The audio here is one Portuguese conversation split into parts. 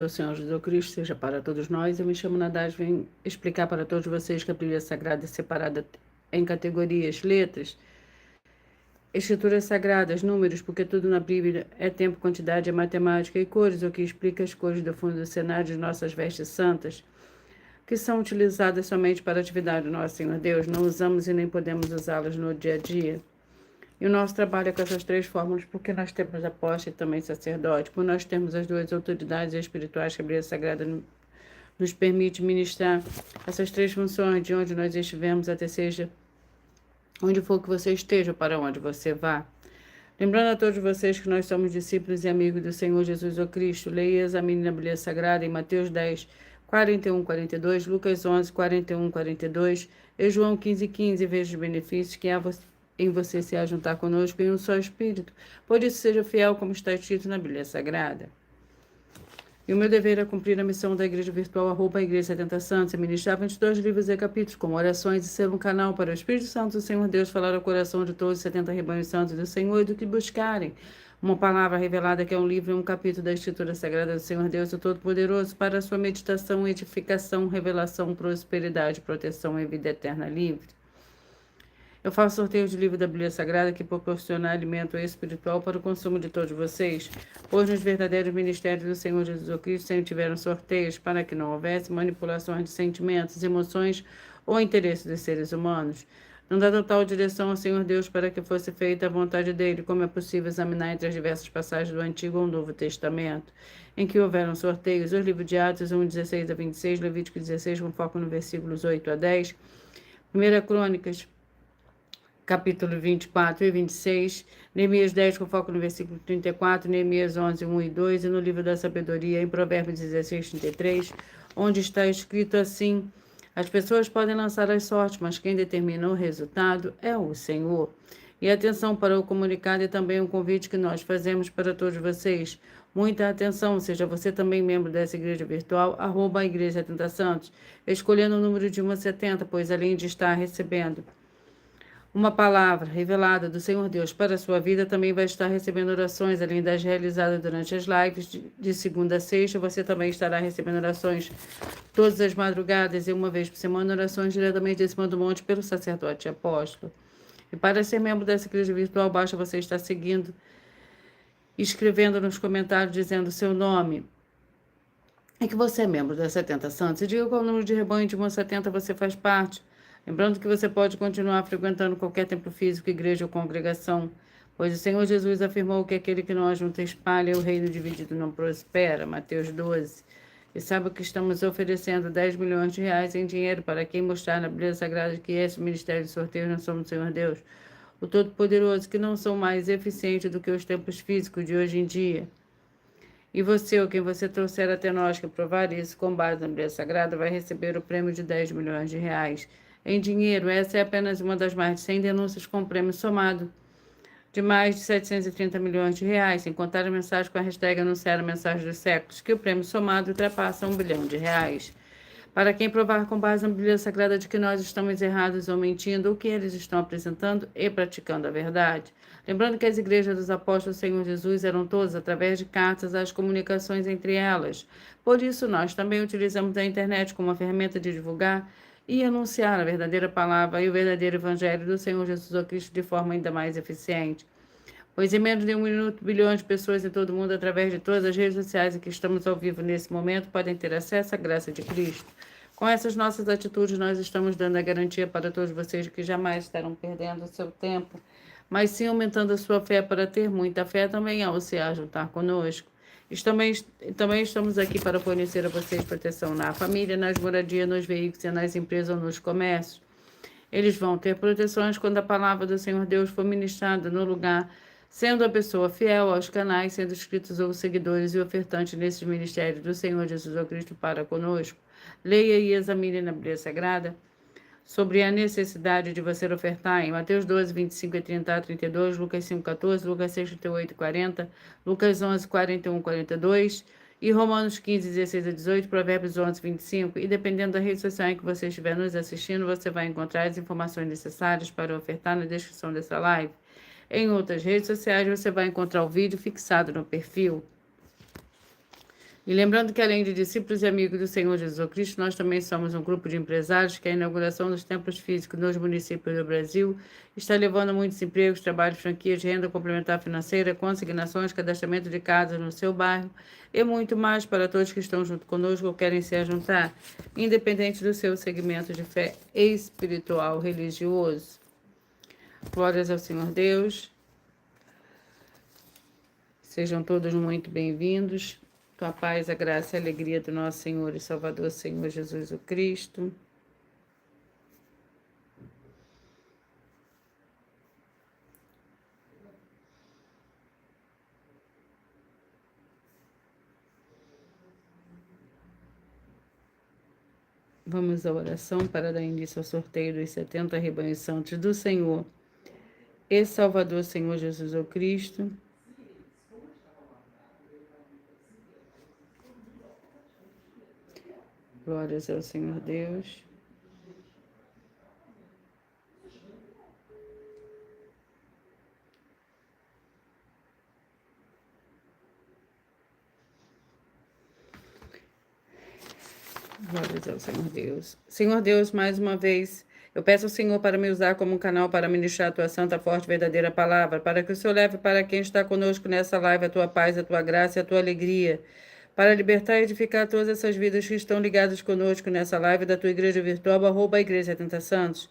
do Senhor Jesus Cristo seja para todos nós. Eu me chamo Nadaz, venho explicar para todos vocês que a Bíblia Sagrada é separada em categorias, letras, escrituras sagradas, números, porque tudo na Bíblia é tempo, quantidade, é matemática e cores, o que explica as cores do fundo do cenário de nossas vestes santas, que são utilizadas somente para a atividade do nosso Senhor Deus. Não usamos e nem podemos usá-las no dia a dia. E o nosso trabalho é com essas três fórmulas, porque nós temos apóstolo e também sacerdote, por nós temos as duas autoridades espirituais que a Bíblia Sagrada nos permite ministrar essas três funções, de onde nós estivermos, até seja onde for que você esteja, para onde você vá. Lembrando a todos vocês que nós somos discípulos e amigos do Senhor Jesus o Cristo, leia e examine na Bíblia Sagrada em Mateus 10, 41, 42, Lucas 11, 41, 42 e João 15, 15, veja os benefícios que há em você se ajuntar conosco em um só Espírito. Por isso, seja fiel como está escrito na Bíblia Sagrada. E o meu dever é cumprir a missão da Igreja Virtual, @Igreja 70 Santos, e ministrar 22 livros e capítulos, como orações, e ser um canal para o Espírito Santo do Senhor Deus falar ao coração de todos os 70 rebanhos santos do Senhor, e do que buscarem uma palavra revelada, que é um livro e um capítulo da Escritura Sagrada do Senhor Deus, o Todo-Poderoso, para a sua meditação, edificação, revelação, prosperidade, proteção e vida eterna livre. Eu faço sorteio de livro da Bíblia Sagrada que proporciona alimento espiritual para o consumo de todos vocês. Hoje, nos verdadeiros ministérios do Senhor Jesus Cristo, sempre tiveram sorteios para que não houvesse manipulações de sentimentos, emoções ou interesses dos seres humanos. Não dá total direção ao Senhor Deus para que fosse feita a vontade dele, como é possível examinar entre as diversas passagens do Antigo ou Novo Testamento, em que houveram sorteios. Os livros de Atos 1, 16 a 26, Levítico 16, com foco no versículos 8 a 10, 1 Crônicas, capítulo 24 e 26, Neemias 10, com foco no versículo 34, Neemias 11, 1 e 2, e no livro da sabedoria, em Provérbios 16, 33, onde está escrito assim: as pessoas podem lançar as sortes, mas quem determina o resultado é o Senhor. E atenção para o comunicado e também um convite que nós fazemos para todos vocês. Muita atenção, seja você também membro dessa igreja virtual, @Igreja 70 Santos, escolhendo o número de 1 a 70, pois além de estar recebendo uma palavra revelada do Senhor Deus para a sua vida, também vai estar recebendo orações, além das realizadas durante as lives de segunda a sexta. Você também estará recebendo orações todas as madrugadas e uma vez por semana, orações diretamente de cima do monte pelo sacerdote e apóstolo. E para ser membro dessa igreja virtual, basta você estar seguindo, escrevendo nos comentários, dizendo o seu nome, e que você é membro da 70 Santos. E diga qual número de rebanho de 1 a 70 você faz parte. Lembrando que você pode continuar frequentando qualquer templo físico, igreja ou congregação, pois o Senhor Jesus afirmou que aquele que não ajunta espalha, o reino dividido não prospera. Mateus 12. E sabe que estamos oferecendo 10 milhões de reais em dinheiro para quem mostrar na Bíblia Sagrada que esse ministério de sorteio nós somos o Senhor Deus, o Todo-Poderoso, que não são mais eficientes do que os templos físicos de hoje em dia. E você, ou quem você trouxer até nós que provar isso com base na Bíblia Sagrada, vai receber o prêmio de 10 milhões de reais em dinheiro. Essa é apenas uma das mais de 100 denúncias com prêmio somado de mais de 730 milhões de reais, sem contar a mensagem com a hashtag anunciar a mensagem dos séculos, que o prêmio somado ultrapassa 1 bilhão de reais. Para quem provar com base na Bíblia Sagrada de que nós estamos errados ou mentindo, ou que eles estão apresentando e praticando a verdade. Lembrando que as igrejas dos apóstolos do Senhor Jesus eram todas através de cartas, as comunicações entre elas. Por isso, nós também utilizamos a internet como uma ferramenta de divulgar e anunciar a verdadeira palavra e o verdadeiro evangelho do Senhor Jesus Cristo de forma ainda mais eficiente. Pois em menos de 1 minuto, bilhões de pessoas em todo o mundo, através de todas as redes sociais em que estamos ao vivo nesse momento, podem ter acesso à graça de Cristo. Com essas nossas atitudes, nós estamos dando a garantia para todos vocês que jamais estarão perdendo o seu tempo, mas sim aumentando a sua fé. Para ter muita fé também ao se ajuntar conosco. Também estamos aqui para fornecer a vocês proteção na família, nas moradias, nos veículos e nas empresas ou nos comércios. Eles vão ter proteções quando a palavra do Senhor Deus for ministrada no lugar, sendo a pessoa fiel aos canais, sendo inscritos ou seguidores e ofertantes nesses ministérios do Senhor Jesus Cristo para conosco. Leia e examine na Bíblia Sagrada sobre a necessidade de você ofertar em Mateus 12, 25 e 30 a 32, Lucas 5, 14, Lucas 6, 38 e 40, Lucas 11, 41 e 42 e Romanos 15, 16 a 18, Provérbios 11, 25. E dependendo da rede social em que você estiver nos assistindo, você vai encontrar as informações necessárias para ofertar na descrição dessa live. Em outras redes sociais, você vai encontrar o vídeo fixado no perfil. E lembrando que, além de discípulos e amigos do Senhor Jesus Cristo, nós também somos um grupo de empresários que a inauguração dos templos físicos nos municípios do Brasil está levando a muitos empregos, trabalhos, franquias, renda complementar financeira, consignações, cadastramento de casas no seu bairro e muito mais para todos que estão junto conosco ou querem se juntar, independente do seu segmento de fé espiritual, religioso. Glórias ao Senhor Deus. Sejam todos muito bem-vindos. Tua paz, a graça e a alegria do nosso Senhor e Salvador, Senhor Jesus o Cristo. Vamos à oração para dar início ao sorteio dos 70 rebanhos santos do Senhor e Salvador, Senhor Jesus o Cristo. Glórias ao Senhor Deus. Glórias ao Senhor Deus. Senhor Deus, mais uma vez, eu peço ao Senhor para me usar como um canal para ministrar a tua santa, forte, verdadeira palavra, para que o Senhor leve para quem está conosco nessa live a tua paz, a tua graça e a tua alegria, para libertar e edificar todas essas vidas que estão ligadas conosco nessa live da tua igreja virtual, @ Igreja 70 Santos.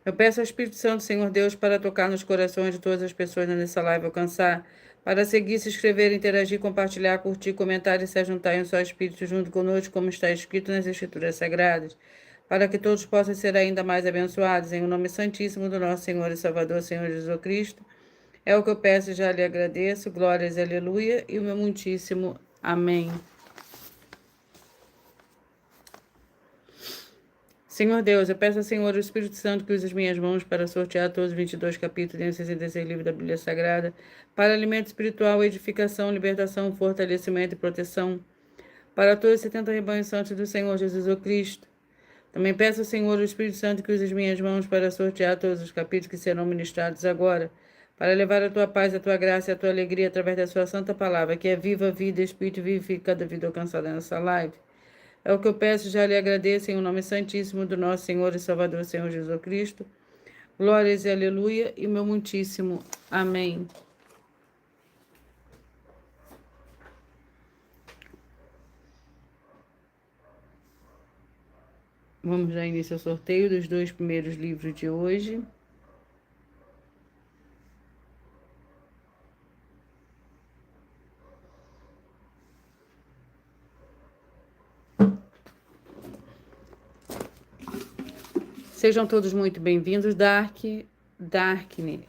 Eu peço ao Espírito Santo, Senhor Deus, para tocar nos corações de todas as pessoas nessa live, alcançar, para seguir, se inscrever, interagir, compartilhar, curtir, comentar e se juntar em um só Espírito junto conosco, como está escrito nas Escrituras Sagradas, para que todos possam ser ainda mais abençoados, em o nome santíssimo do nosso Senhor e Salvador, Senhor Jesus Cristo. É o que eu peço e já lhe agradeço. Glórias e aleluia, e o meu muitíssimo amém. Senhor Deus, eu peço ao Senhor o Espírito Santo que use as minhas mãos para sortear todos os 22 capítulos e os 66 livros da Bíblia Sagrada, para alimento espiritual, edificação, libertação, fortalecimento e proteção, para todos os 70 rebanhos santos do Senhor Jesus o Cristo. Também peço ao Senhor o Espírito Santo que use as minhas mãos para sortear todos os capítulos que serão ministrados agora, para levar a tua paz, a tua graça e a tua alegria através da sua santa palavra, que é viva, vida, Espírito vivifica cada vida alcançada nessa live. É o que eu peço, já lhe agradeço em o nome santíssimo do nosso Senhor e Salvador, Senhor Jesus Cristo. Glórias e aleluia, e meu muitíssimo amém. Vamos dar início ao sorteio dos 2 primeiros livros de hoje. Sejam todos muito bem-vindos, Darkne,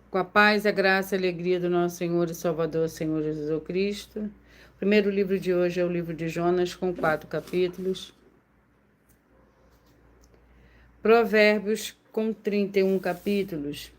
com a paz, a graça e a alegria do nosso Senhor e Salvador, Senhor Jesus Cristo. O primeiro livro de hoje é o livro de Jonas, com 4 capítulos. Provérbios, com 31 capítulos.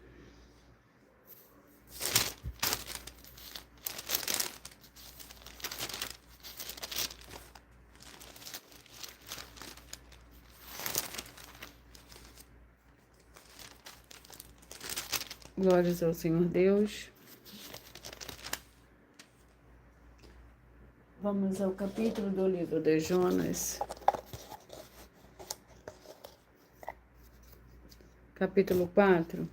Glórias ao Senhor Deus. Vamos ao capítulo do livro de Jonas. Capítulo 4.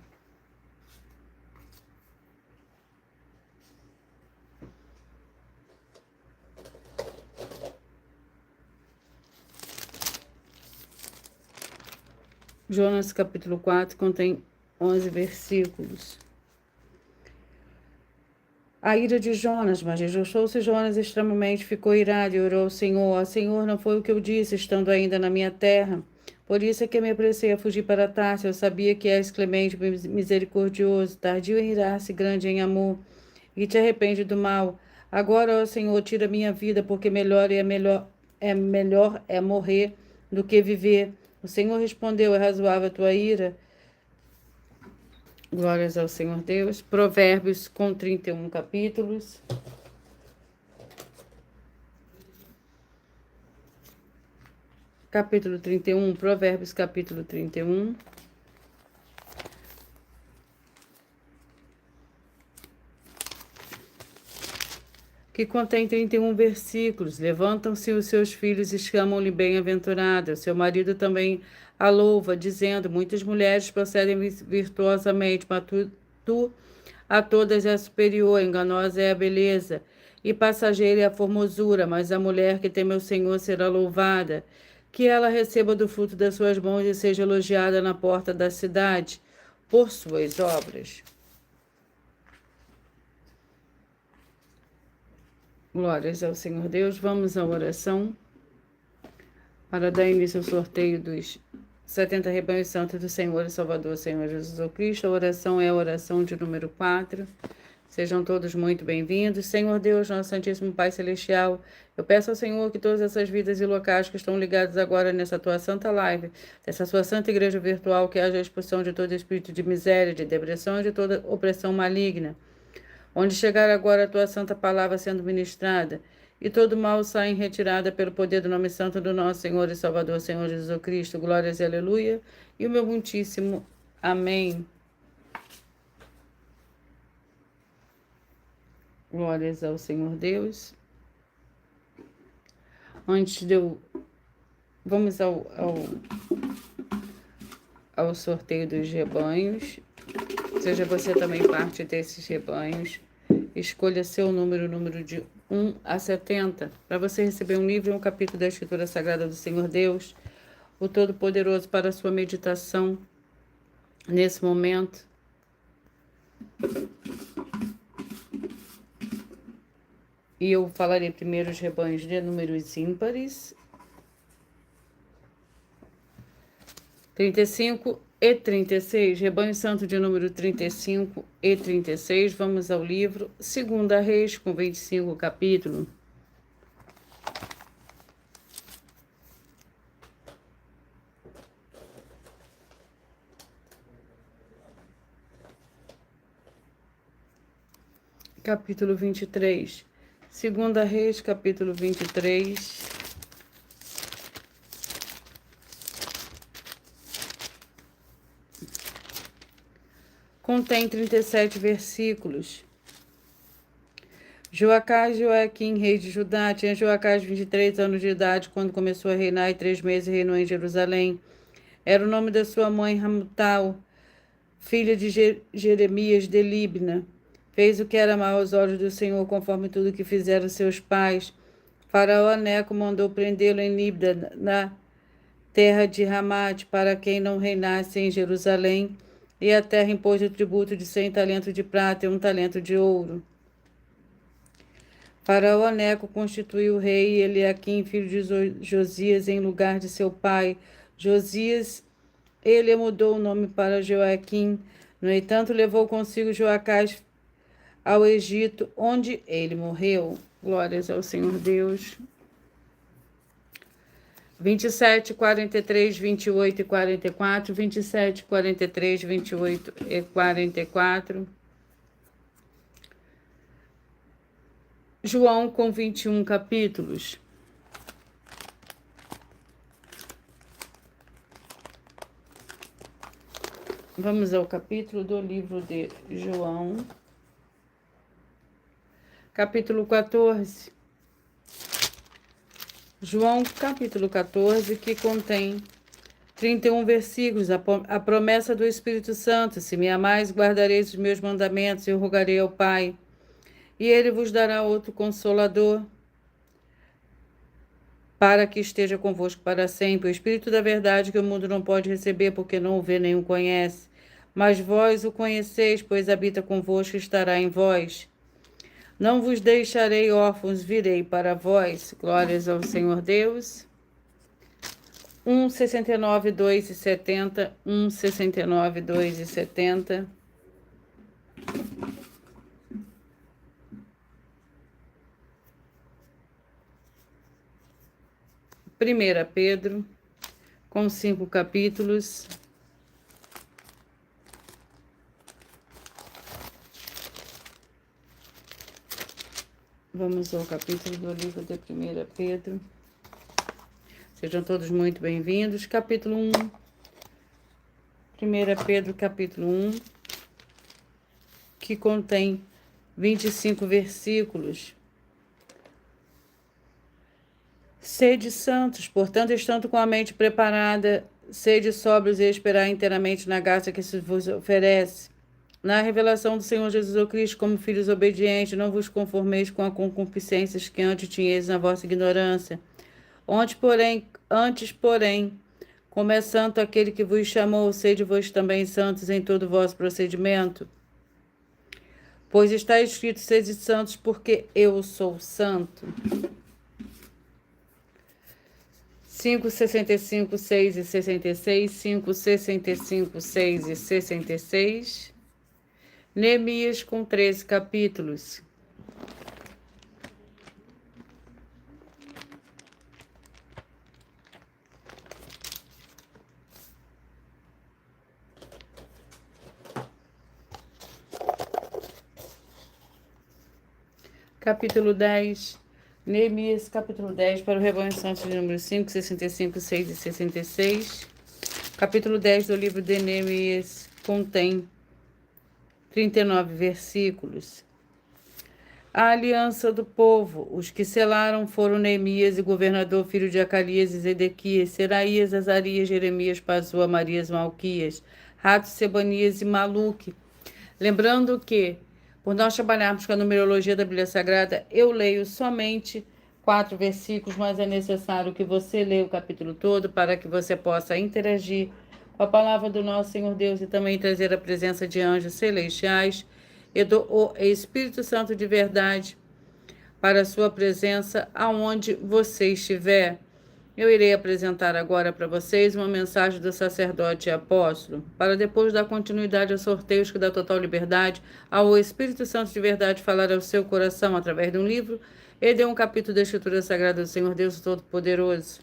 Jonas, capítulo 4, contém 11 versículos. A ira de Jonas, mas rejoiçou-se Jonas extremamente, ficou irado e orou ao Senhor. Senhor, não foi o que eu disse, estando ainda na minha terra. Por isso é que me apressei a fugir para Tarso. Eu sabia que és clemente, misericordioso, tardio em irar-se, grande em amor, e te arrepende do mal. Agora, ó Senhor, tira minha vida, porque melhor é morrer do que viver. O Senhor respondeu: é razoável a tua ira. Glórias ao Senhor Deus. Provérbios, com 31 capítulos. Capítulo 31, Provérbios, capítulo 31. que contém 31 versículos. Levantam-se os seus filhos e chamam-lhe bem-aventurada. O seu marido também a louva, dizendo: muitas mulheres procedem virtuosamente, mas tu a todas é superior, enganosa é a beleza, e passageira é a formosura, mas a mulher que teme o Senhor será louvada. Que ela receba do fruto das suas mãos e seja elogiada na porta da cidade, por suas obras. Glórias ao Senhor Deus. Vamos à oração para dar início ao sorteio dos 70 rebanhos santos do Senhor e Salvador, Senhor Jesus Cristo. A oração é a oração de número 4. Sejam todos muito bem-vindos. Senhor Deus, nosso Santíssimo Pai Celestial, eu peço ao Senhor que todas essas vidas e locais que estão ligados agora nessa tua santa live, dessa sua santa igreja virtual, que haja a expulsão de todo espírito de miséria, de depressão e de toda opressão maligna. Onde chegar agora a tua santa palavra sendo ministrada, e todo mal sai em retirada pelo poder do nome santo do nosso Senhor e Salvador, Senhor Jesus Cristo. Glórias e aleluia. E o meu muitíssimo amém. Glórias ao Senhor Deus. Antes de eu... Vamos ao sorteio dos rebanhos. Seja você também parte desses rebanhos. Escolha seu número de 1 a 70, para você receber um livro e um capítulo da Escritura Sagrada do Senhor Deus, o Todo-Poderoso, para a sua meditação nesse momento. E eu falarei primeiro os rebanhos de números ímpares. 35 e 36, rebanho santo de número 35 e 36. Vamos ao livro 2 Reis, com 25 capítulos. Capítulo 23. 2 Reis, capítulo 23. Contém 37 versículos. Joacás, Joaquim, rei de Judá, tinha Joacás 23 anos de idade quando começou a reinar, e 3 meses reinou em Jerusalém. Era o nome da sua mãe Ramutal, filha de Jeremias de Libna. Fez o que era mal aos olhos do Senhor, conforme tudo que fizeram seus pais. Faraó Neco mandou prendê-lo em Libna, na terra de Ramate, para quem não reinasse em Jerusalém, e a terra impôs o tributo de 100 talentos de prata e 1 talento de ouro. Faraó Neco constituiu o rei Eliaquim, filho de Josias, em lugar de seu pai Josias. Ele mudou o nome para Joaquim. No entanto, levou consigo Joacás ao Egito, onde ele morreu. Glórias ao Senhor Deus. 27, 43, 28 e 44. 27, 43, 28 e 44. João, com 21 capítulos. Vamos ao capítulo do livro de João. Capítulo 14. João, capítulo 14, que contém 31 versículos. A promessa do Espírito Santo: se me amais, guardareis os meus mandamentos, eu rogarei ao Pai, e ele vos dará outro Consolador, para que esteja convosco para sempre. O Espírito da verdade, que o mundo não pode receber, porque não o vê nem o conhece. Mas vós o conheceis, pois habita convosco e estará em vós. Não vos deixarei órfãos, virei para vós. Glórias ao Senhor Deus. 1,69, 2 e 70. 1,69, 2 e 70. Primeira Pedro, com 5 capítulos. Vamos ao capítulo do livro de 1 Pedro. Sejam todos muito bem-vindos. Capítulo 1. 1 Pedro, capítulo 1, que contém 25 versículos. Sede santos, portanto, estando com a mente preparada, sede sóbrios e esperar inteiramente na graça que se vos oferece. Na revelação do Senhor Jesus Cristo, como filhos obedientes, não vos conformeis com a concupiscências que antes tinhais na vossa ignorância. Antes, porém, como é santo aquele que vos chamou, sede vós também santos em todo o vosso procedimento. Pois está escrito, sede santos, porque eu sou santo. 5:65, 6 e 66, 5:65, 6 e 66. Neemias com 13 capítulos. Capítulo 10. Neemias, capítulo 10, para o rebanho santo de número 5, 65, 6 e 66. Capítulo 10 do livro de Neemias contém 39 versículos. A aliança do povo. Os que selaram foram Neemias e governador, filho de Acalias e Zedequias, Seraías, Azarias, Jeremias, Pazua, Marias, Malquias, Rato, Sebanias e Maluque. Lembrando que, por nós trabalharmos com a numerologia da Bíblia Sagrada, eu leio somente 4 versículos, mas é necessário que você leia o capítulo todo para que você possa interagir com a palavra do nosso Senhor Deus e também trazer a presença de anjos celestiais e do Espírito Santo de verdade para a sua presença aonde você estiver. Eu irei apresentar agora para vocês uma mensagem do sacerdote e apóstolo, para depois dar continuidade aos sorteios que dá total liberdade ao Espírito Santo de verdade falar ao seu coração através de um livro e de um capítulo da Escritura Sagrada do Senhor Deus Todo-Poderoso.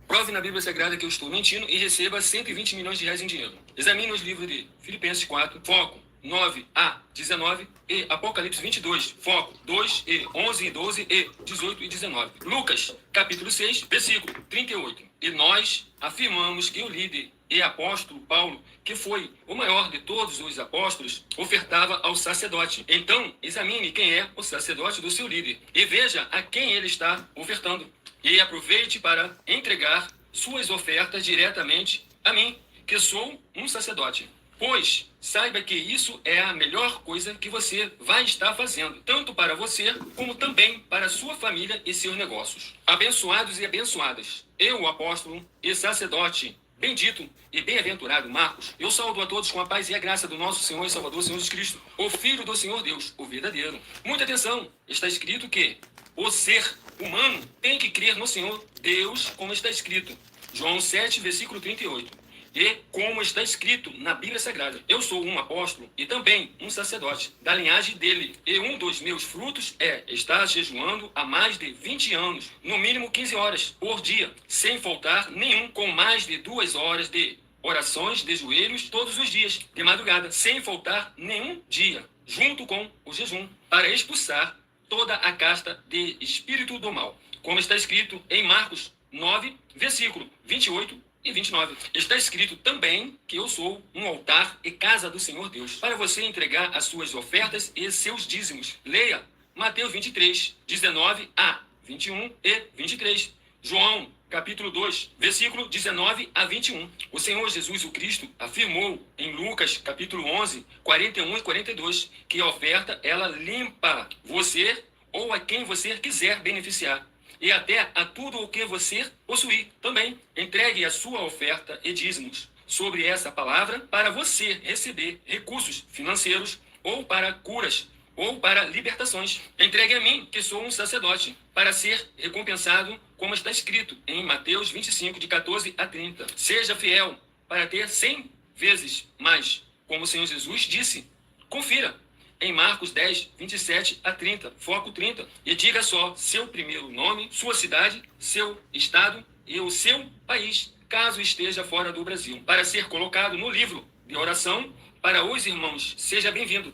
Prove na Bíblia Sagrada que eu estou mentindo e receba 120 milhões de reais em dinheiro. Examine os livros de Filipenses 4, foco 9 a 19 e Apocalipse 22, foco 2 e 11 e 12 e 18 e 19. Lucas, capítulo 6, versículo 38. E nós afirmamos que o líder e apóstolo Paulo, que foi o maior de todos os apóstolos, ofertava ao sacerdote. Então, examine quem é o sacerdote do seu líder e veja a quem ele está ofertando. E aproveite para entregar suas ofertas diretamente a mim, que sou um sacerdote. Pois saiba que isso é a melhor coisa que você vai estar fazendo, tanto para você, como também para sua família e seus negócios. Abençoados e abençoadas, eu, o apóstolo e sacerdote, bendito e bem-aventurado Marcos, eu saúdo a todos com a paz e a graça do nosso Senhor e Salvador, Senhor Jesus Cristo, o Filho do Senhor Deus, o verdadeiro. Muita atenção, está escrito que o ser humano tem que crer no Senhor Deus, como está escrito. João 7, versículo 38. E como está escrito na Bíblia Sagrada, eu sou um apóstolo e também um sacerdote da linhagem dele. E um dos meus frutos é estar jejuando há mais de 20 anos, no mínimo 15 horas por dia, sem faltar nenhum, com mais de 2 horas de orações de joelhos todos os dias, de madrugada, sem faltar nenhum dia, junto com o jejum, para expulsar toda a casta de espírito do mal. Como está escrito em Marcos 9, versículo 28 e 29. Está escrito também que eu sou um altar e casa do Senhor Deus, para você entregar as suas ofertas e seus dízimos. Leia Mateus 23, 19 a 21 e 23. João, capítulo 2, versículo 19 a 21. O Senhor Jesus o Cristo afirmou em Lucas, capítulo 11, 41 e 42, que a oferta, ela limpa você ou a quem você quiser beneficiar. E até a tudo o que você possuir também. Entregue a sua oferta e dízimos sobre essa palavra para você receber recursos financeiros ou para curas ou para libertações. Entregue a mim, que sou um sacerdote, para ser recompensado, como está escrito em Mateus 25, de 14 a 30. Seja fiel para ter 100 vezes mais, como o Senhor Jesus disse. Confira em Marcos 10, 27 a 30, foco 30, e diga só seu primeiro nome, sua cidade, seu estado e o seu país, caso esteja fora do Brasil, para ser colocado no livro de oração para os irmãos. Seja bem-vindo.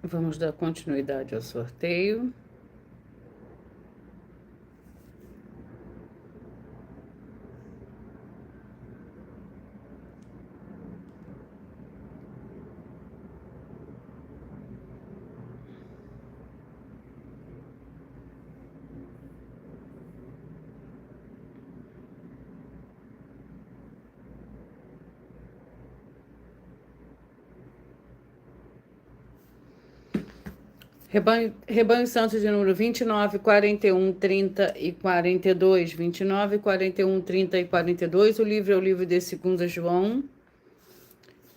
Vamos dar continuidade ao sorteio. Rebanho Santo de número 29, 41, 30 e 42. 29, 41, 30 e 42. O livro é o livro de 2 João,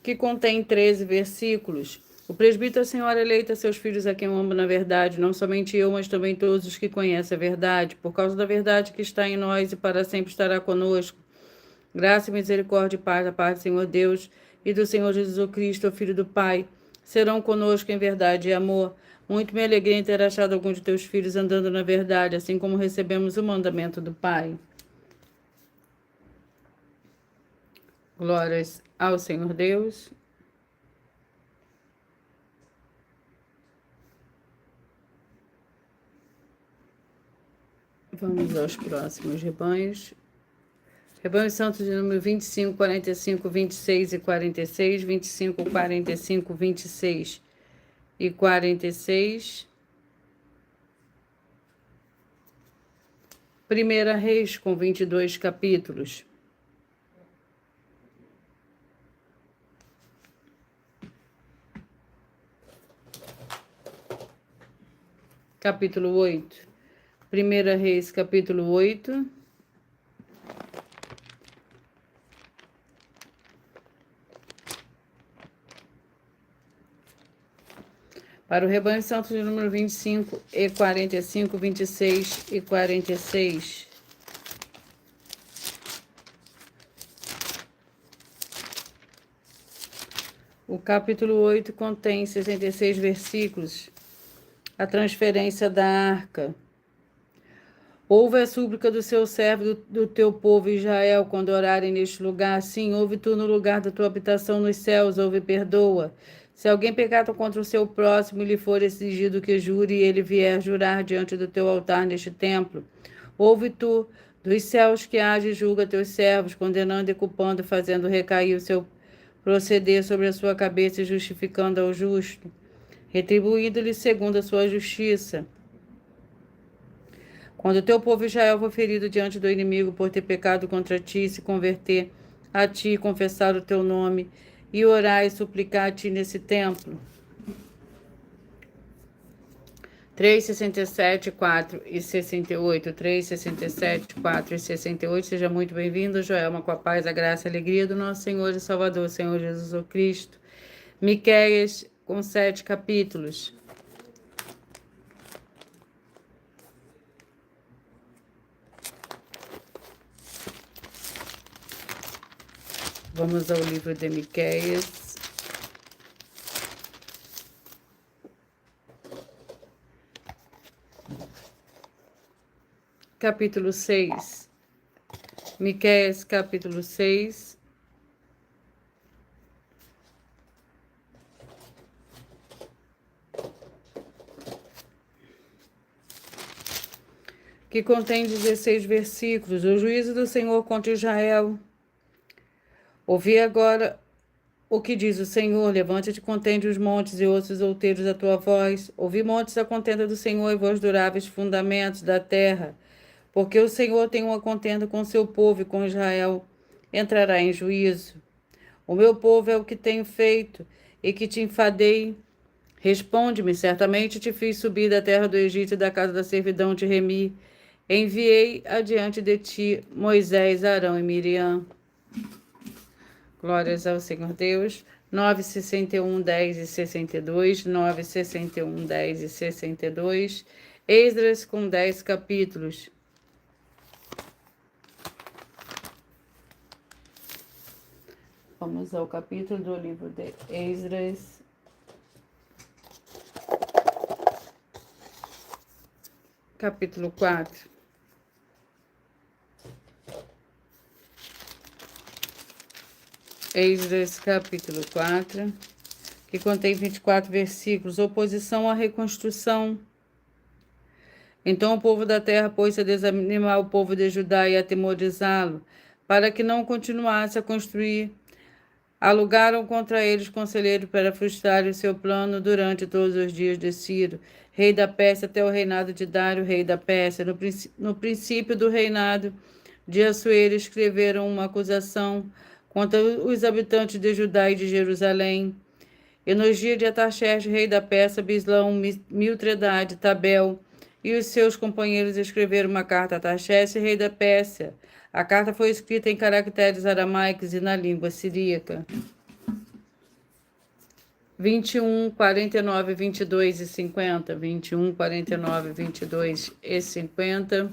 que contém 13 versículos. O presbítero, a senhora eleita, seus filhos a quem eu amo na verdade, não somente eu, mas também todos os que conhecem a verdade, por causa da verdade que está em nós e para sempre estará conosco. Graça, misericórdia e paz da parte do Senhor Deus e do Senhor Jesus Cristo, o Filho do Pai, serão conosco em verdade e amor. Muito me alegrei em ter achado alguns de teus filhos andando na verdade, assim como recebemos o mandamento do Pai. Glórias ao Senhor Deus. Vamos aos próximos rebanhos. Rebanho Santo de número 25, 45, 26 e 46, 25, 45, 26 e 46. Primeira Reis, com 22 capítulos. Capítulo 8. Primeira Reis, capítulo 8. Para o rebanho santo de número 25 e 45, 26 e 46. O capítulo 8 contém 66 versículos. A transferência da arca. Ouve a súplica do seu servo, do teu povo Israel, quando orarem neste lugar. Sim, ouve tu no lugar da tua habitação nos céus, ouve e perdoa. Se alguém pecar contra o seu próximo e lhe for exigido que jure, e ele vier jurar diante do teu altar neste templo, ouve tu dos céus que age e julga teus servos, condenando e culpando, fazendo recair o seu proceder sobre a sua cabeça e justificando ao justo, retribuindo-lhe segundo a sua justiça. Quando o teu povo Israel for ferido diante do inimigo por ter pecado contra ti, se converter a ti, confessar o teu nome e orar e suplicar a ti nesse templo. 3, 67, 4 e 68. 3, 67, 4 e 68. Seja muito bem-vindo, Joelma, com a paz, a graça e a alegria do nosso Senhor e Salvador, Senhor Jesus Cristo. Miqueias, com 7 capítulos. Vamos ao livro de Miqueias. Capítulo 6. Miqueias, capítulo 6. Que contém 16 versículos. O juízo do Senhor contra Israel. Ouvi agora o que diz o Senhor: levante-te, contende os montes e ouça os outeiros a tua voz. Ouvi, montes, a contenda do Senhor, e vós duráveis fundamentos da terra. Porque o Senhor tem uma contenda com seu povo, e com Israel entrará em juízo. O meu povo é o que tenho feito, e que te enfadei. Responde-me, certamente te fiz subir da terra do Egito e da casa da servidão te remi. Enviei adiante de ti Moisés, Arão e Miriam. Glórias ao Senhor Deus. 9, 61, 10 e 62. 9, 61, 10 e 62. Esdras, com 10 capítulos. Vamos ao capítulo do livro de Esdras. Capítulo 4. Esdras, capítulo 4, que contém 24 versículos. Oposição à reconstrução. Então o povo da terra pôs-se a desanimar o povo de Judá e a atemorizá-lo, para que não continuasse a construir. Alugaram contra eles conselheiros para frustrar o seu plano durante todos os dias de Ciro, rei da Pérsia, até o reinado de Dário, rei da Pérsia. No princípio do reinado de Assuero, escreveram uma acusação contra os habitantes de Judá e de Jerusalém. E nos dias de Artaxerxes, rei da Pérsia, Bislão, Mitredade, Tabel e os seus companheiros escreveram uma carta a Artaxerxes, rei da Pérsia. A carta foi escrita em caracteres aramaicos e na língua siríaca. 21, 49, 22 e 50. 21, 49, 22 e 50.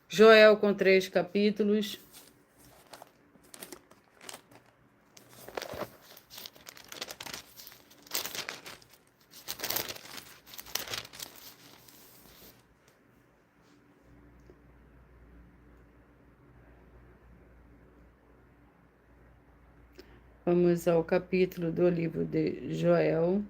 Joel com 3 capítulos. Vamos ao capítulo do livro de Joel.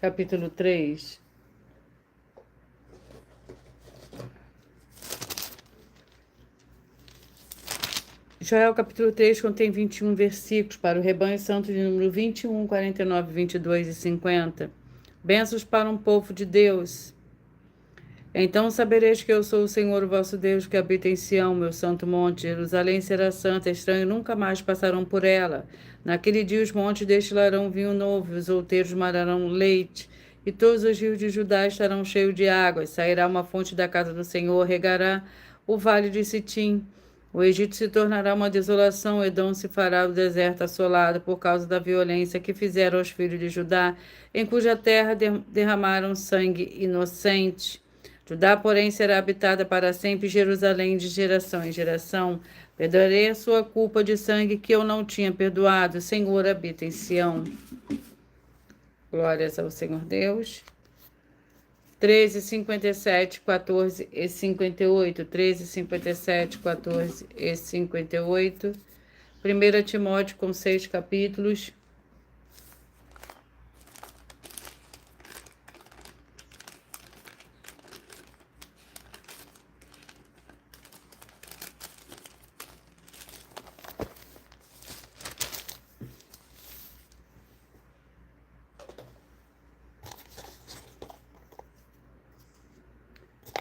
Capítulo 3. Joel, capítulo 3, contém 21 versículos para o rebanho santo de número 21, 49, 22 e 50. Bênçãos para um povo de Deus. Então sabereis que eu sou o Senhor, o vosso Deus, que habita em Sião, meu santo monte. Jerusalém será santa, estranhos nunca mais passarão por ela. Naquele dia os montes destilarão vinho novo, os outeiros mararão leite, e todos os rios de Judá estarão cheios de águas. Sairá uma fonte da casa do Senhor, regará o vale de Sitim. O Egito se tornará uma desolação, Edom se fará o deserto assolado por causa da violência que fizeram aos filhos de Judá, em cuja terra derramaram sangue inocente. Judá, porém, será habitada para sempre, Jerusalém de geração em geração. Perdoarei a sua culpa de sangue que eu não tinha perdoado. O Senhor habita em Sião. Glórias ao Senhor Deus. 13, 57, 14 e 58. 13, 57, 14 e 58. 1 Timóteo com 6 capítulos.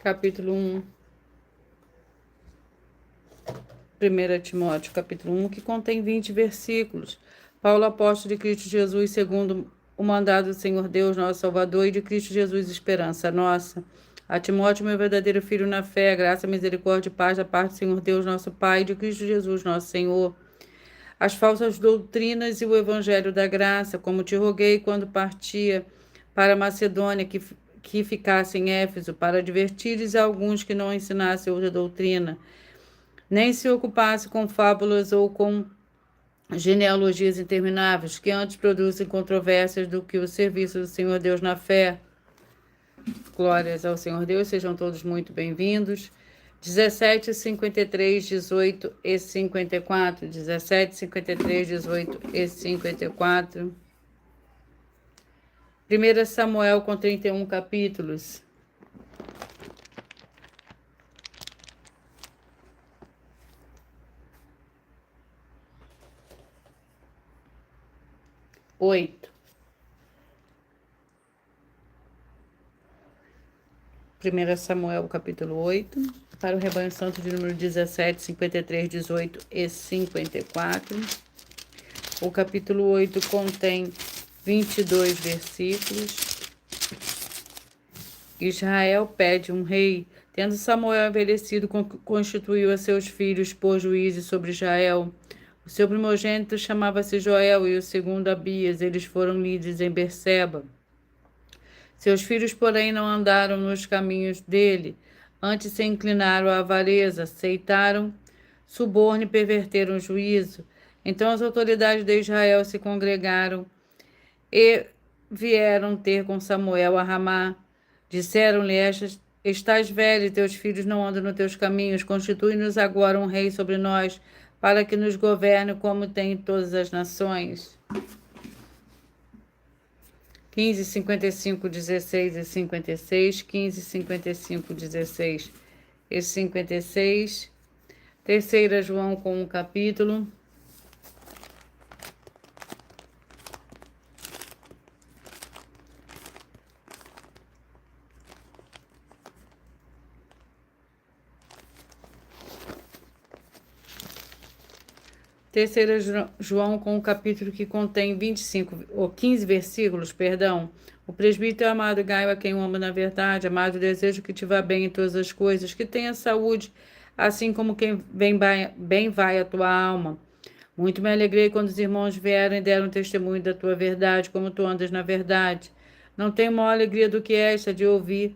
Capítulo 1. 1 Timóteo, capítulo 1, que contém 20 versículos. Paulo, apóstolo de Cristo Jesus, segundo o mandado do Senhor Deus, nosso Salvador, e de Cristo Jesus, esperança nossa. A Timóteo, meu verdadeiro filho na fé, graça, misericórdia e paz da parte do Senhor Deus, nosso Pai, e de Cristo Jesus, nosso Senhor. As falsas doutrinas e o evangelho da graça, como te roguei quando partia para Macedônia, que ficasse em Éfeso, para advertires a alguns que não ensinassem outra doutrina, nem se ocupasse com fábulas ou com genealogias intermináveis, que antes produzem controvérsias do que o serviço do Senhor Deus na fé. Glórias ao Senhor Deus, sejam todos muito bem-vindos. 17, 53, 18 e 54. 17, 53, 18 e 54. 1 Samuel com 31 capítulos. Oito. 1 Samuel, capítulo 8, para o rebanho santo de número 17, 53, 18 e 54. O capítulo 8 contém 22 versículos. Israel pede um rei. Tendo Samuel envelhecido, constituiu a seus filhos por juízes sobre Israel. O seu primogênito chamava-se Joel e o segundo Abias. Eles foram líderes em Berseba. Seus filhos, porém, não andaram nos caminhos dele. Antes se inclinaram à avareza, aceitaram suborno e perverteram o juízo. Então as autoridades de Israel se congregaram e vieram ter com Samuel a Ramá. Disseram-lhe: estás velho e teus filhos não andam nos teus caminhos. Constitui-nos agora um rei sobre nós, para que nos governe como tem todas as nações. 15, 55, 16 e 56. 15, 55, 16 e 56. 3 João com um capítulo. Terceira João, com o capítulo que contém 25 ou 15 versículos, perdão. O presbítero amado Gaio, a quem eu amo na verdade, amado, desejo que te vá bem em todas as coisas, que tenha saúde, assim como quem bem vai a tua alma. Muito me alegrei quando os irmãos vieram e deram testemunho da tua verdade, como tu andas na verdade. Não tenho maior alegria do que esta de ouvir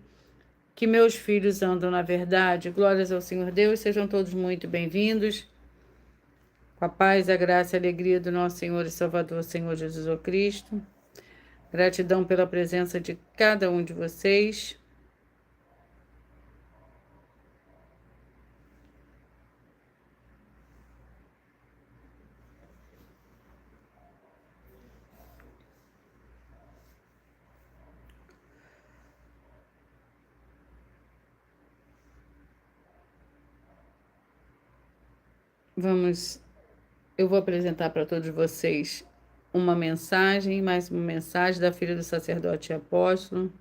que meus filhos andam na verdade. Glórias ao Senhor Deus, sejam todos muito bem-vindos. Com a paz, a graça e a alegria do nosso Senhor e Salvador, Senhor Jesus Cristo. Gratidão pela presença de cada um de vocês. Eu vou apresentar para todos vocês uma mensagem, mais uma mensagem da filha do sacerdote e apóstolo.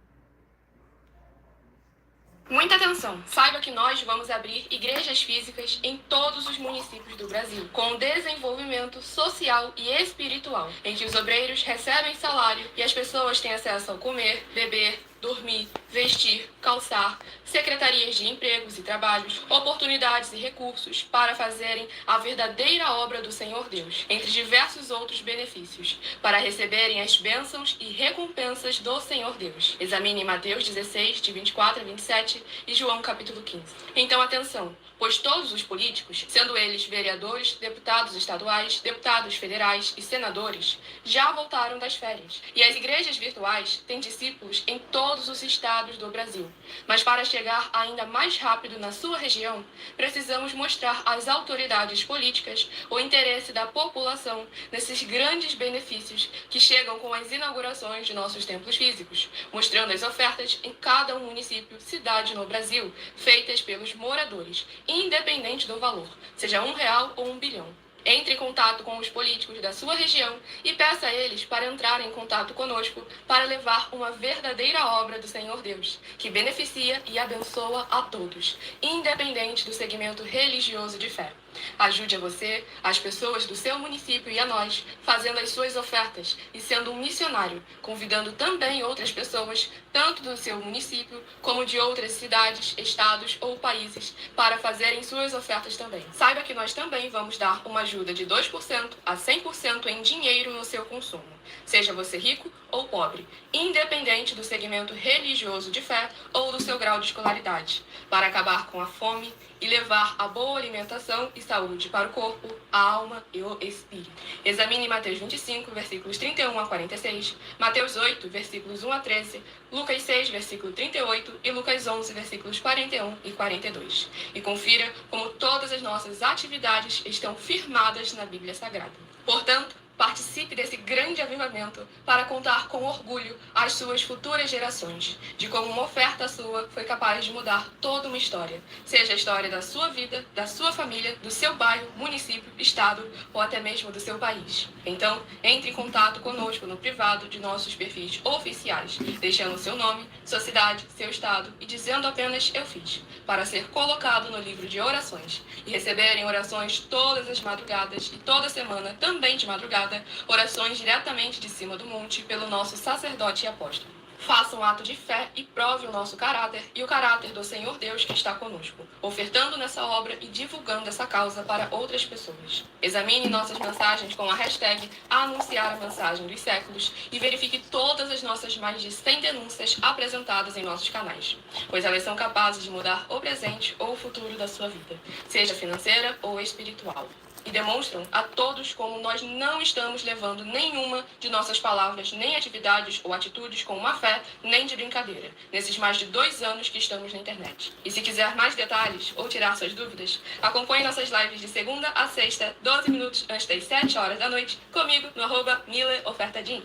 Muita atenção! Saiba que nós vamos abrir igrejas físicas em todos os municípios do Brasil, com desenvolvimento social e espiritual, em que os obreiros recebem salário e as pessoas têm acesso ao comer, beber, dormir, vestir, calçar, secretarias de empregos e trabalhos, oportunidades e recursos para fazerem a verdadeira obra do Senhor Deus, entre diversos outros benefícios, para receberem as bênçãos e recompensas do Senhor Deus. Examine Mateus 16, de 24 a 27 e João capítulo 15. Então atenção, pois todos os políticos, sendo eles vereadores, deputados estaduais, deputados federais e senadores, já voltaram das férias. E as igrejas virtuais têm discípulos em todos os estados do Brasil. Mas para chegar ainda mais rápido na sua região, precisamos mostrar às autoridades políticas o interesse da população nesses grandes benefícios que chegam com as inaugurações de nossos templos físicos, mostrando as ofertas em cada município, cidade no Brasil, feitas pelos moradores, independente do valor, seja R$1 ou 1 bilhão. Entre em contato com os políticos da sua região e peça a eles para entrarem em contato conosco para levar uma verdadeira obra do Senhor Deus, que beneficia e abençoa a todos, independente do segmento religioso de fé. Ajude a você, as pessoas do seu município e a nós, fazendo as suas ofertas e sendo um missionário, convidando também outras pessoas, tanto do seu município como de outras cidades, estados ou países, para fazerem suas ofertas também. Saiba que nós também vamos dar uma ajuda de 2% a 100% em dinheiro no seu consumo, seja você rico ou pobre, independente do segmento religioso de fé ou do seu grau de escolaridade, para acabar com a fome e levar a boa alimentação e saúde para o corpo, a alma e o espírito. Examine Mateus 25, versículos 31 a 46, Mateus 8, versículos 1 a 13, Lucas 6, versículo 38 e Lucas 11, versículos 41 e 42. E confira como todas as nossas atividades estão firmadas na Bíblia Sagrada. Portanto, participe desse grande avivamento para contar com orgulho às suas futuras gerações, de como uma oferta sua foi capaz de mudar toda uma história, seja a história da sua vida, da sua família, do seu bairro, município, estado ou até mesmo do seu país. Então, entre em contato conosco no privado de nossos perfis oficiais, deixando seu nome, sua cidade, seu estado e dizendo apenas "eu fiz", para ser colocado no livro de orações e receberem orações todas as madrugadas e toda semana, também de madrugada, orações diretamente de cima do monte pelo nosso sacerdote e apóstolo. Faça um ato de fé e prove o nosso caráter e o caráter do Senhor Deus que está conosco, ofertando nessa obra e divulgando essa causa para outras pessoas. Examine nossas mensagens com a hashtag Anunciar a Mensagem dos Séculos e verifique todas as nossas mais de 100 denúncias apresentadas em nossos canais, pois elas são capazes de mudar o presente ou o futuro da sua vida, seja financeira ou espiritual. E demonstram a todos como nós não estamos levando nenhuma de nossas palavras, nem atividades ou atitudes com má fé, nem de brincadeira, nesses mais de 2 anos que estamos na internet. E se quiser mais detalhes ou tirar suas dúvidas, acompanhe nossas lives de segunda a sexta, 12 minutos antes das 7 horas da noite, comigo no @MileOfertaDin.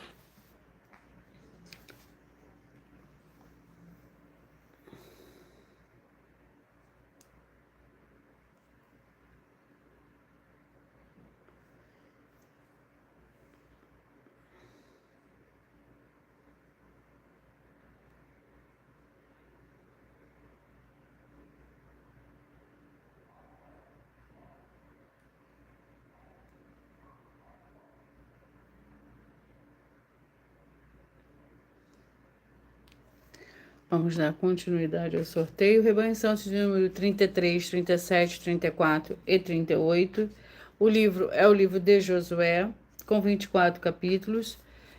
Vamos dar continuidade ao sorteio. Rebanho Santos de número 33, 37, 34 e 38. O livro é o livro de Josué, com 24 capítulos.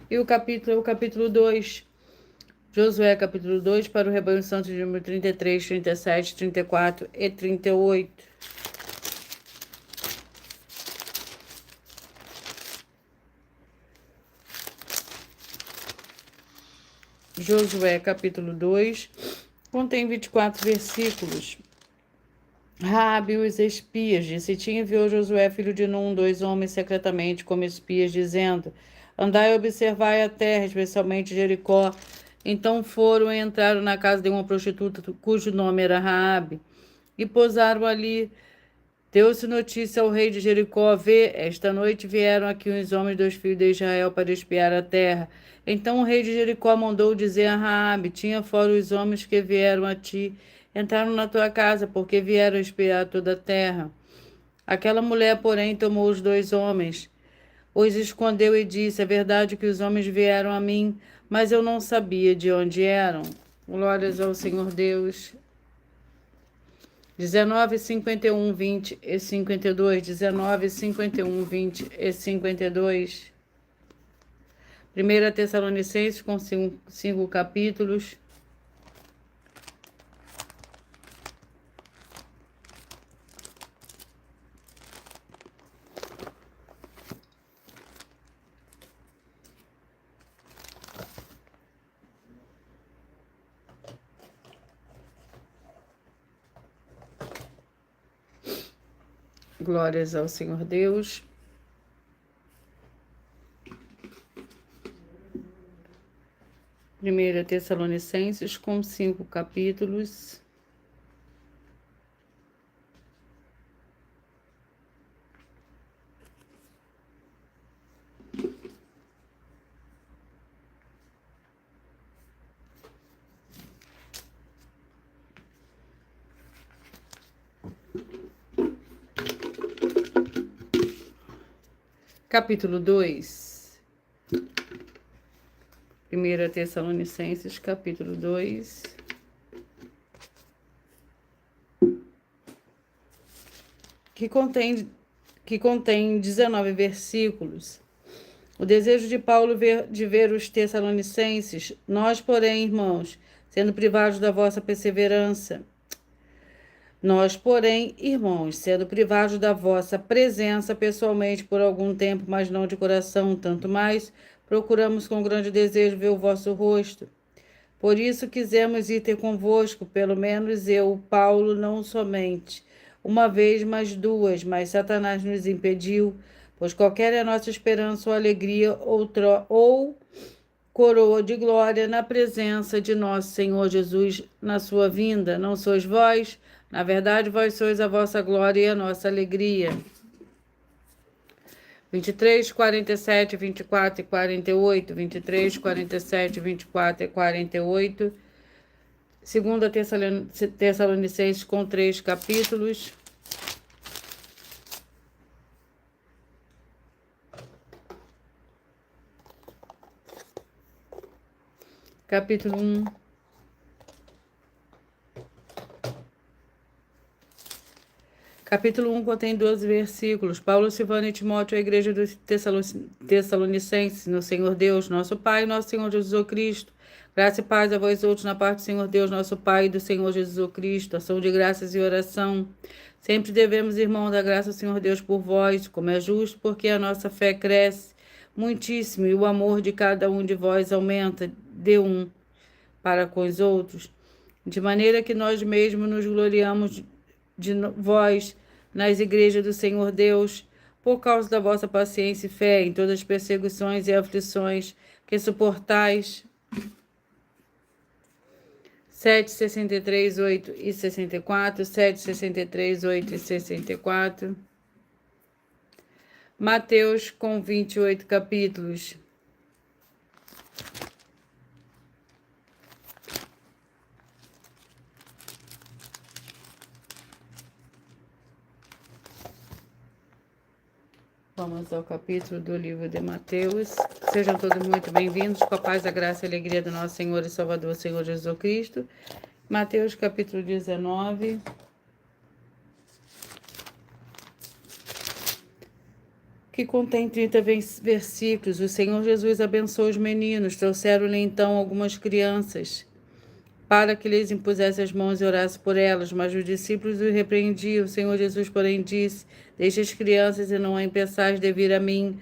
E o capítulo é o capítulo 2. Josué, capítulo 2, para o Rebanho Santos de número 33, 37, 34 e 38. Josué, capítulo 2, contém 24 versículos. Raabe os espias, disse: Tinha enviou Josué, filho de Num, 2 homens secretamente como espias, dizendo: Andai e observai a terra, especialmente Jericó. Então foram e entraram na casa de uma prostituta, cujo nome era Raabe, e pousaram ali. Deu-se notícia ao rei de Jericó: Vê, esta noite vieram aqui uns homens dos filhos de Israel para espiar a terra. Então o rei de Jericó mandou dizer a Raabe: Tinha fora os homens que vieram a ti, entraram na tua casa, porque vieram espiar toda a terra. Aquela mulher, porém, tomou os 2 homens, os escondeu e disse: É verdade que os homens vieram a mim, mas eu não sabia de onde eram. Glórias ao Senhor Deus. 19, 51, 20 e 52. 19, 51, 20 e 52. 1 Tessalonicenses, com 5 capítulos. Glórias ao Senhor Deus. Primeira Tessalonicenses, com 5 capítulos. Capítulo 2. 1 Tessalonicenses, capítulo 2. Que contém 19 versículos. O desejo de Paulo de ver os tessalonicenses, nós, porém, irmãos, sendo privados da vossa perseverança, nós, porém, irmãos, sendo privados da vossa presença pessoalmente por algum tempo, mas não de coração, tanto mais, procuramos com grande desejo ver o vosso rosto. Por isso quisemos ir ter convosco, pelo menos eu, Paulo, não somente uma vez, mas 2, mas Satanás nos impediu, pois qualquer é a nossa esperança ou alegria ou coroa de glória na presença de nosso Senhor Jesus na sua vinda. Não sois vós? Na verdade, vós sois a vossa glória e a nossa alegria. 23, 47, 24 e 48. 23, 47, 24 e 48. 2 Tessalonicenses, com 3 capítulos. Capítulo 1. Capítulo 1 contém 12 versículos. Paulo, Silvano e Timóteo, a igreja dos Tessalonicenses, no Senhor Deus, nosso Pai e nosso Senhor Jesus Cristo. Graça e paz a vós outros na parte do Senhor Deus, nosso Pai e do Senhor Jesus Cristo. Ação de graças e oração. Sempre devemos, irmão, dar graça ao Senhor Deus por vós, como é justo, porque a nossa fé cresce muitíssimo e o amor de cada um de vós aumenta de um para com os outros, de maneira que nós mesmos nos gloriamos de vós nas igrejas do Senhor Deus, por causa da vossa paciência e fé em todas as perseguições e aflições que suportais. 7, 63, 8 e 64, 7, 63, 8 e 64. Mateus, com 28 capítulos. Vamos ao capítulo do livro de Mateus. Sejam todos muito bem-vindos, com a paz, a graça e a alegria do nosso Senhor e Salvador, Senhor Jesus Cristo. Mateus, capítulo 19. Que contém 30 versículos. O Senhor Jesus abençoou os meninos, trouxeram-lhe então algumas crianças, para que lhes impusesse as mãos e orasse por elas. Mas os discípulos o repreendiam. O Senhor Jesus, porém, disse: Deixe as crianças e não impeçais de vir a mim,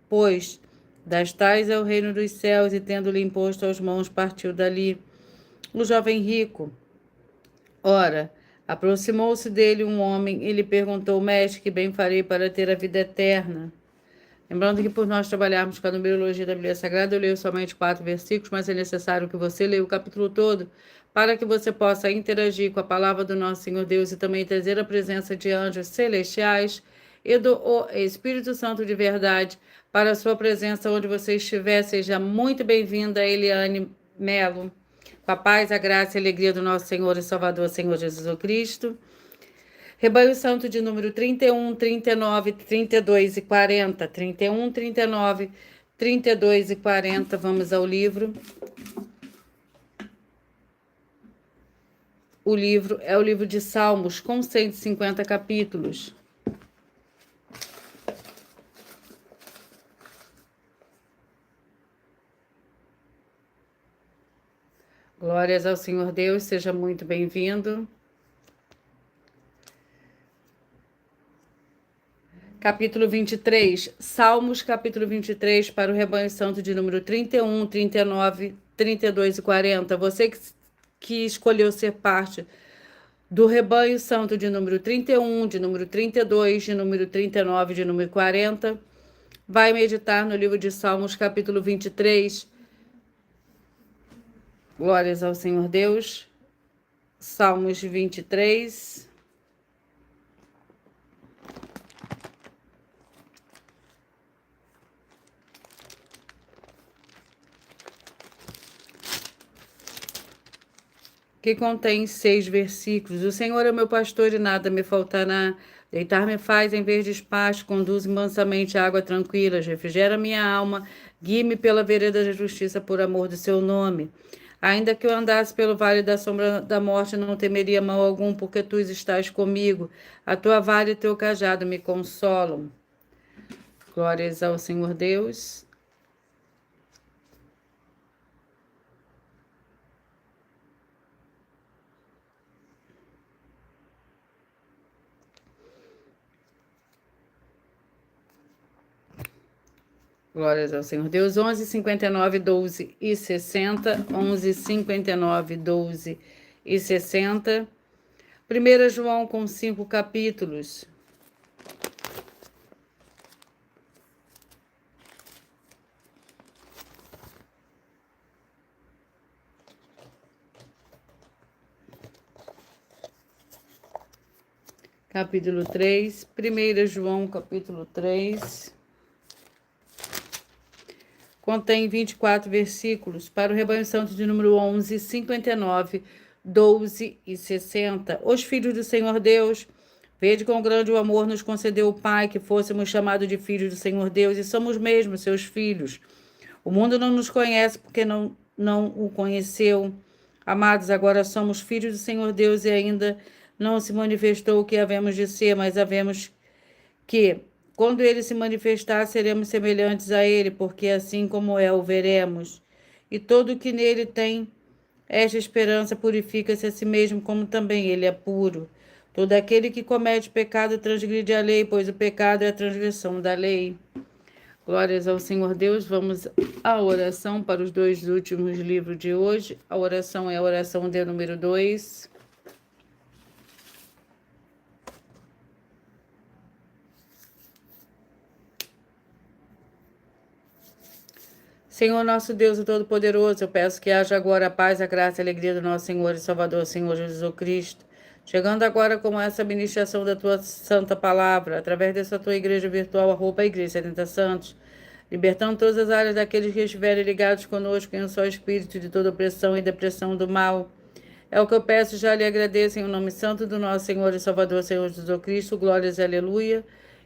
pois das tais é o reino dos céus. E tendo-lhe imposto as mãos, partiu dali. O jovem rico, ora, aproximou-se dele um homem e lhe perguntou: Mestre, que bem farei para ter a vida eterna? Lembrando que por nós trabalharmos com a numerologia da Bíblia Sagrada, eu leio somente 4 versículos, mas é necessário que você leia o capítulo todo para que você possa interagir com a palavra do nosso Senhor Deus e também trazer a presença de anjos celestiais e do Espírito Santo de verdade para a sua presença onde você estiver. Seja muito bem-vinda, Eliane Melo. Com a paz, a graça e a alegria do nosso Senhor e Salvador, Senhor Jesus Cristo. Rebanho Santo de número 31, 39, 32 e 40. 31, 39, 32 e 40. Vamos ao livro. O livro é o livro de Salmos, com 150 capítulos. Glórias ao Senhor Deus, seja muito bem-vindo. Capítulo 23, Salmos, capítulo 23, para o Rebanho Santo de número 31, 39, 32 e 40. Você que escolheu ser parte do Rebanho Santo de número 31, de número 32, de número 39, de número 40, vai meditar no livro de Salmos, capítulo 23. Glórias ao Senhor Deus. Salmos 23. Que contém 6 versículos. O Senhor é meu pastor e nada me faltará. Deitar-me faz em verdes pastos, conduz-me mansamente à água tranquila, refrigera minha alma, guie-me pela vereda da justiça por amor do seu nome. Ainda que eu andasse pelo vale da sombra da morte, não temeria mal algum, porque tu estás comigo. A tua vara e teu cajado me consolam. Glórias ao Senhor Deus. Glórias ao Senhor Deus. 11, 59, 12 e 60. 11, 59, 12 e 60. 1 João com 5 capítulos. Capítulo 3. 1 João, capítulo 3. Contém 24 versículos para o Rebanho Santo de número 11, 59, 12 e 60. Os filhos do Senhor Deus, vede quão grande o amor nos concedeu o Pai, que fôssemos chamados de filhos do Senhor Deus, e somos mesmo seus filhos. O mundo não nos conhece porque não o conheceu. Amados, agora somos filhos do Senhor Deus e ainda não se manifestou o que havemos de ser, mas havemos que, quando ele se manifestar, seremos semelhantes a ele, porque assim como é, o veremos. E todo que nele tem esta esperança purifica-se a si mesmo, como também ele é puro. Todo aquele que comete pecado transgride a lei, pois o pecado é a transgressão da lei. Glórias ao Senhor Deus. Vamos à oração para os 2 últimos livros de hoje. A oração é a oração de número 2. Senhor nosso Deus e Todo-Poderoso, eu peço que haja agora a paz, a graça e a alegria do nosso Senhor e Salvador, Senhor Jesus Cristo. Chegando agora com essa ministração da tua santa palavra, através dessa tua igreja virtual, a Igreja 70 Santos, libertando todas as áreas daqueles que estiverem ligados conosco em um só espírito de toda opressão e depressão do mal. É o que eu peço, já lhe agradeço em nome santo do nosso Senhor e Salvador, Senhor Jesus Cristo. Glórias e aleluia.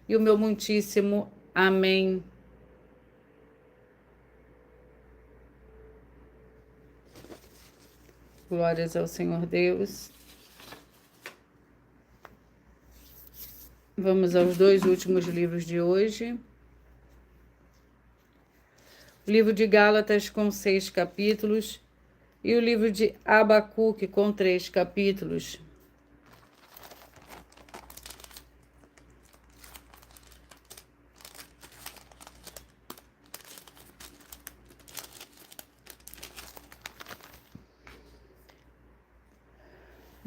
e o meu muitíssimo amém. Glórias ao Senhor Deus. Vamos aos 2 últimos livros de hoje. O livro de Gálatas com 6 capítulos e o livro de Abacuque com 3 capítulos.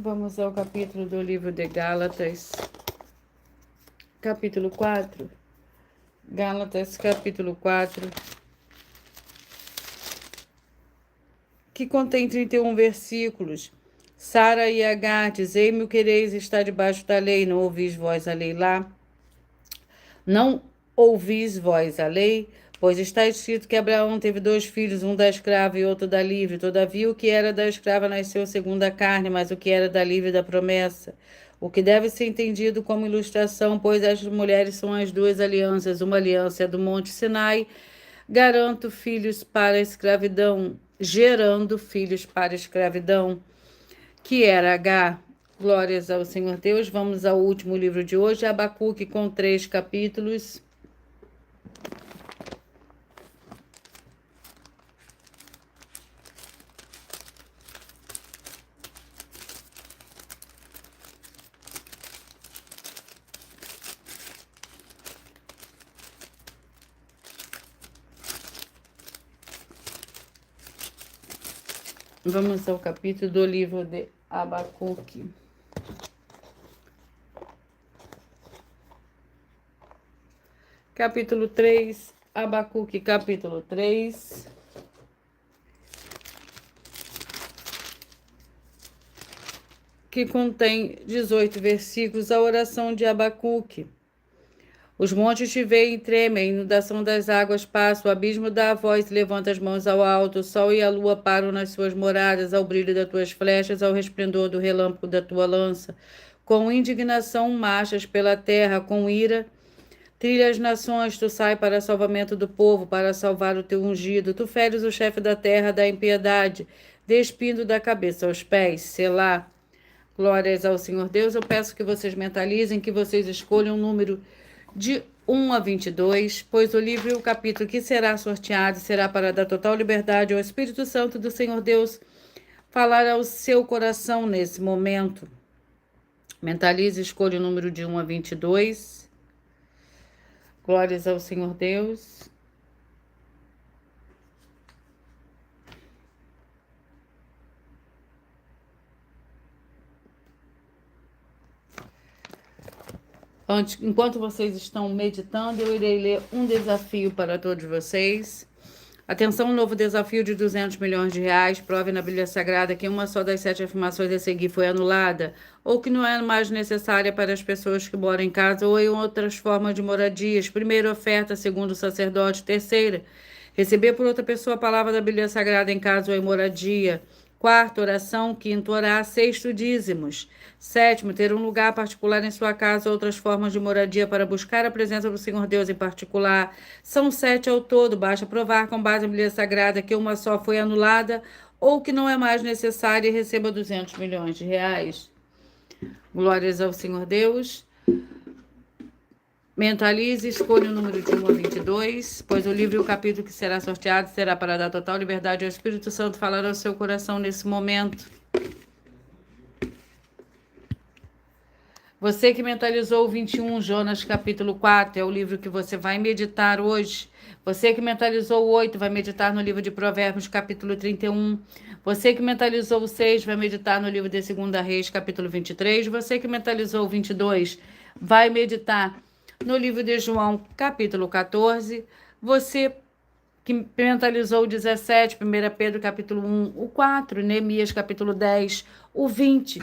Vamos ao capítulo do livro de Gálatas, capítulo 4. Gálatas, capítulo 4, que contém 31 versículos. Sara e Agar, dizei-me o quereis estar debaixo da lei, não ouvis vós a lei lá? Não ouvis vós a lei? Pois está escrito que Abraão teve 2 filhos, um da escrava e outro da livre. Todavia, o que era da escrava nasceu segundo a carne, mas o que era da livre da promessa. O que deve ser entendido como ilustração, pois as mulheres são as 2 alianças. Uma aliança é do Monte Sinai, gerando filhos para a escravidão, que era Agar. Glórias ao Senhor Deus. Vamos ao último livro de hoje, Abacuque, com 3 capítulos. Vamos ao capítulo do livro de Abacuque. Capítulo 3, Abacuque, capítulo 3. Que contém 18 versículos, a oração de Abacuque. Os montes te veem e tremem, a inundação das águas passa, o abismo dá a voz, levanta as mãos ao alto, o sol e a lua param nas suas moradas, ao brilho das tuas flechas, ao resplendor do relâmpago da tua lança. Com indignação marchas pela terra, com ira trilha as nações, tu sai para salvamento do povo, para salvar o teu ungido. Tu feres o chefe da terra da impiedade, despindo da cabeça aos pés. Selá. Glórias ao Senhor Deus. Eu peço que vocês mentalizem, que vocês escolham um número de 1 a 22, pois o livro e o capítulo que será sorteado será para dar total liberdade ao Espírito Santo do Senhor Deus falar ao seu coração nesse momento. Mentalize, escolha o número de 1 a 22. Glórias ao Senhor Deus. Enquanto vocês estão meditando, eu irei ler um desafio para todos vocês. Atenção, um novo desafio de 200 milhões de reais. Prove na Bíblia Sagrada que uma só das 7 afirmações a seguir foi anulada, ou que não é mais necessária para as pessoas que moram em casa ou em outras formas de moradias. Primeira, oferta, segundo o sacerdote. Terceira, receber por outra pessoa a palavra da Bíblia Sagrada em casa ou em moradia. Quarto, oração. Quinto, orar. Sexto, dízimos. Sétimo, ter um lugar particular em sua casa ou outras formas de moradia para buscar a presença do Senhor Deus em particular. São 7 ao todo. Basta provar com base na Bíblia Sagrada que uma só foi anulada ou que não é mais necessária e receba 200 milhões de reais. Glórias ao Senhor Deus. Mentalize, escolha o número de 1 a 22, pois o livro e o capítulo que será sorteado será para dar total liberdade ao Espírito Santo falar ao seu coração nesse momento. Você que mentalizou o 21, Jonas capítulo 4, é o livro que você vai meditar hoje. Você que mentalizou o 8, vai meditar no livro de Provérbios capítulo 31. Você que mentalizou o 6, vai meditar no livro de 2 Reis capítulo 23. Você que mentalizou o 22, vai meditar no livro de João, capítulo 14, você que mentalizou o 17, 1 Pedro, capítulo 1, o 4, Neemias, capítulo 10, o 20,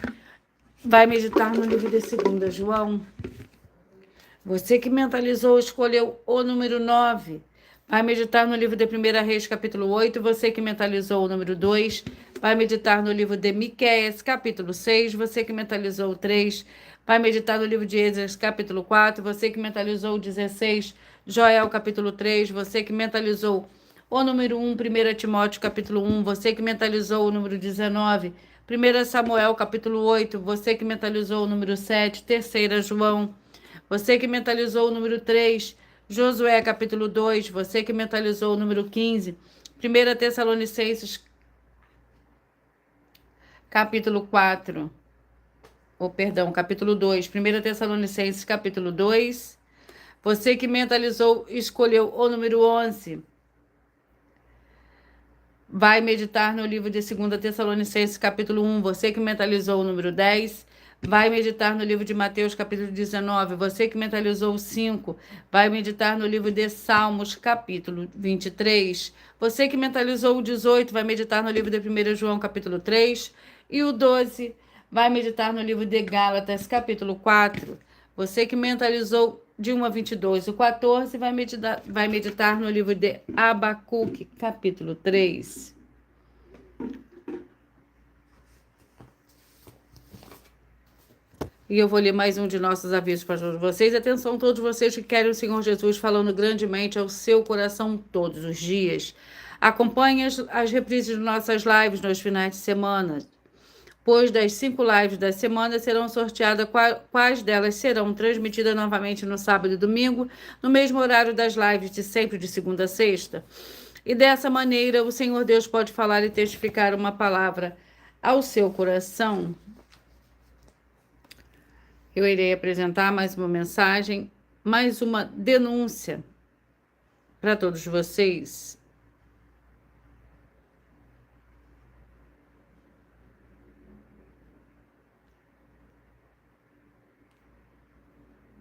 vai meditar no livro de 2 João. Você que mentalizou, escolheu o número 9, vai meditar no livro de 1 Reis, capítulo 8. Você que mentalizou o número 2, vai meditar no livro de Miqueias, capítulo 6. Você que mentalizou o 3, vai meditar no livro de Êxodo, capítulo 4. Você que mentalizou o 16, Joel, capítulo 3. Você que mentalizou o número 1, 1 Timóteo, capítulo 1. Você que mentalizou o número 19, 1 Samuel, capítulo 8. Você que mentalizou o número 7, 3 João. Você que mentalizou o número 3, Josué, capítulo 2. Você que mentalizou o número 15, 1 Tessalonicenses, capítulo 4. Capítulo 2, 1 Tessalonicenses, capítulo 2. Você que mentalizou, escolheu o número 11, vai meditar no livro de 2 Tessalonicenses, capítulo 1. Você que mentalizou o número 10, vai meditar no livro de Mateus, capítulo 19. Você que mentalizou o 5, vai meditar no livro de Salmos, capítulo 23. Você que mentalizou o 18, vai meditar no livro de 1 João, capítulo 3. E o 12, vai meditar no livro de Gálatas, capítulo 4. Você que mentalizou de 1 a 22. O 14 vai meditar no livro de Abacuque, capítulo 3. E eu vou ler mais um de nossos avisos para todos vocês. Atenção, todos vocês que querem o Senhor Jesus falando grandemente ao seu coração todos os dias. Acompanhe as reprises de nossas lives nos finais de semana. Pois das 5 lives da semana serão sorteadas quais delas serão transmitidas novamente no sábado e domingo, no mesmo horário das lives de sempre, de segunda a sexta. E dessa maneira, o Senhor Deus pode falar e testificar uma palavra ao seu coração. Eu irei apresentar mais uma mensagem, mais uma denúncia para todos vocês.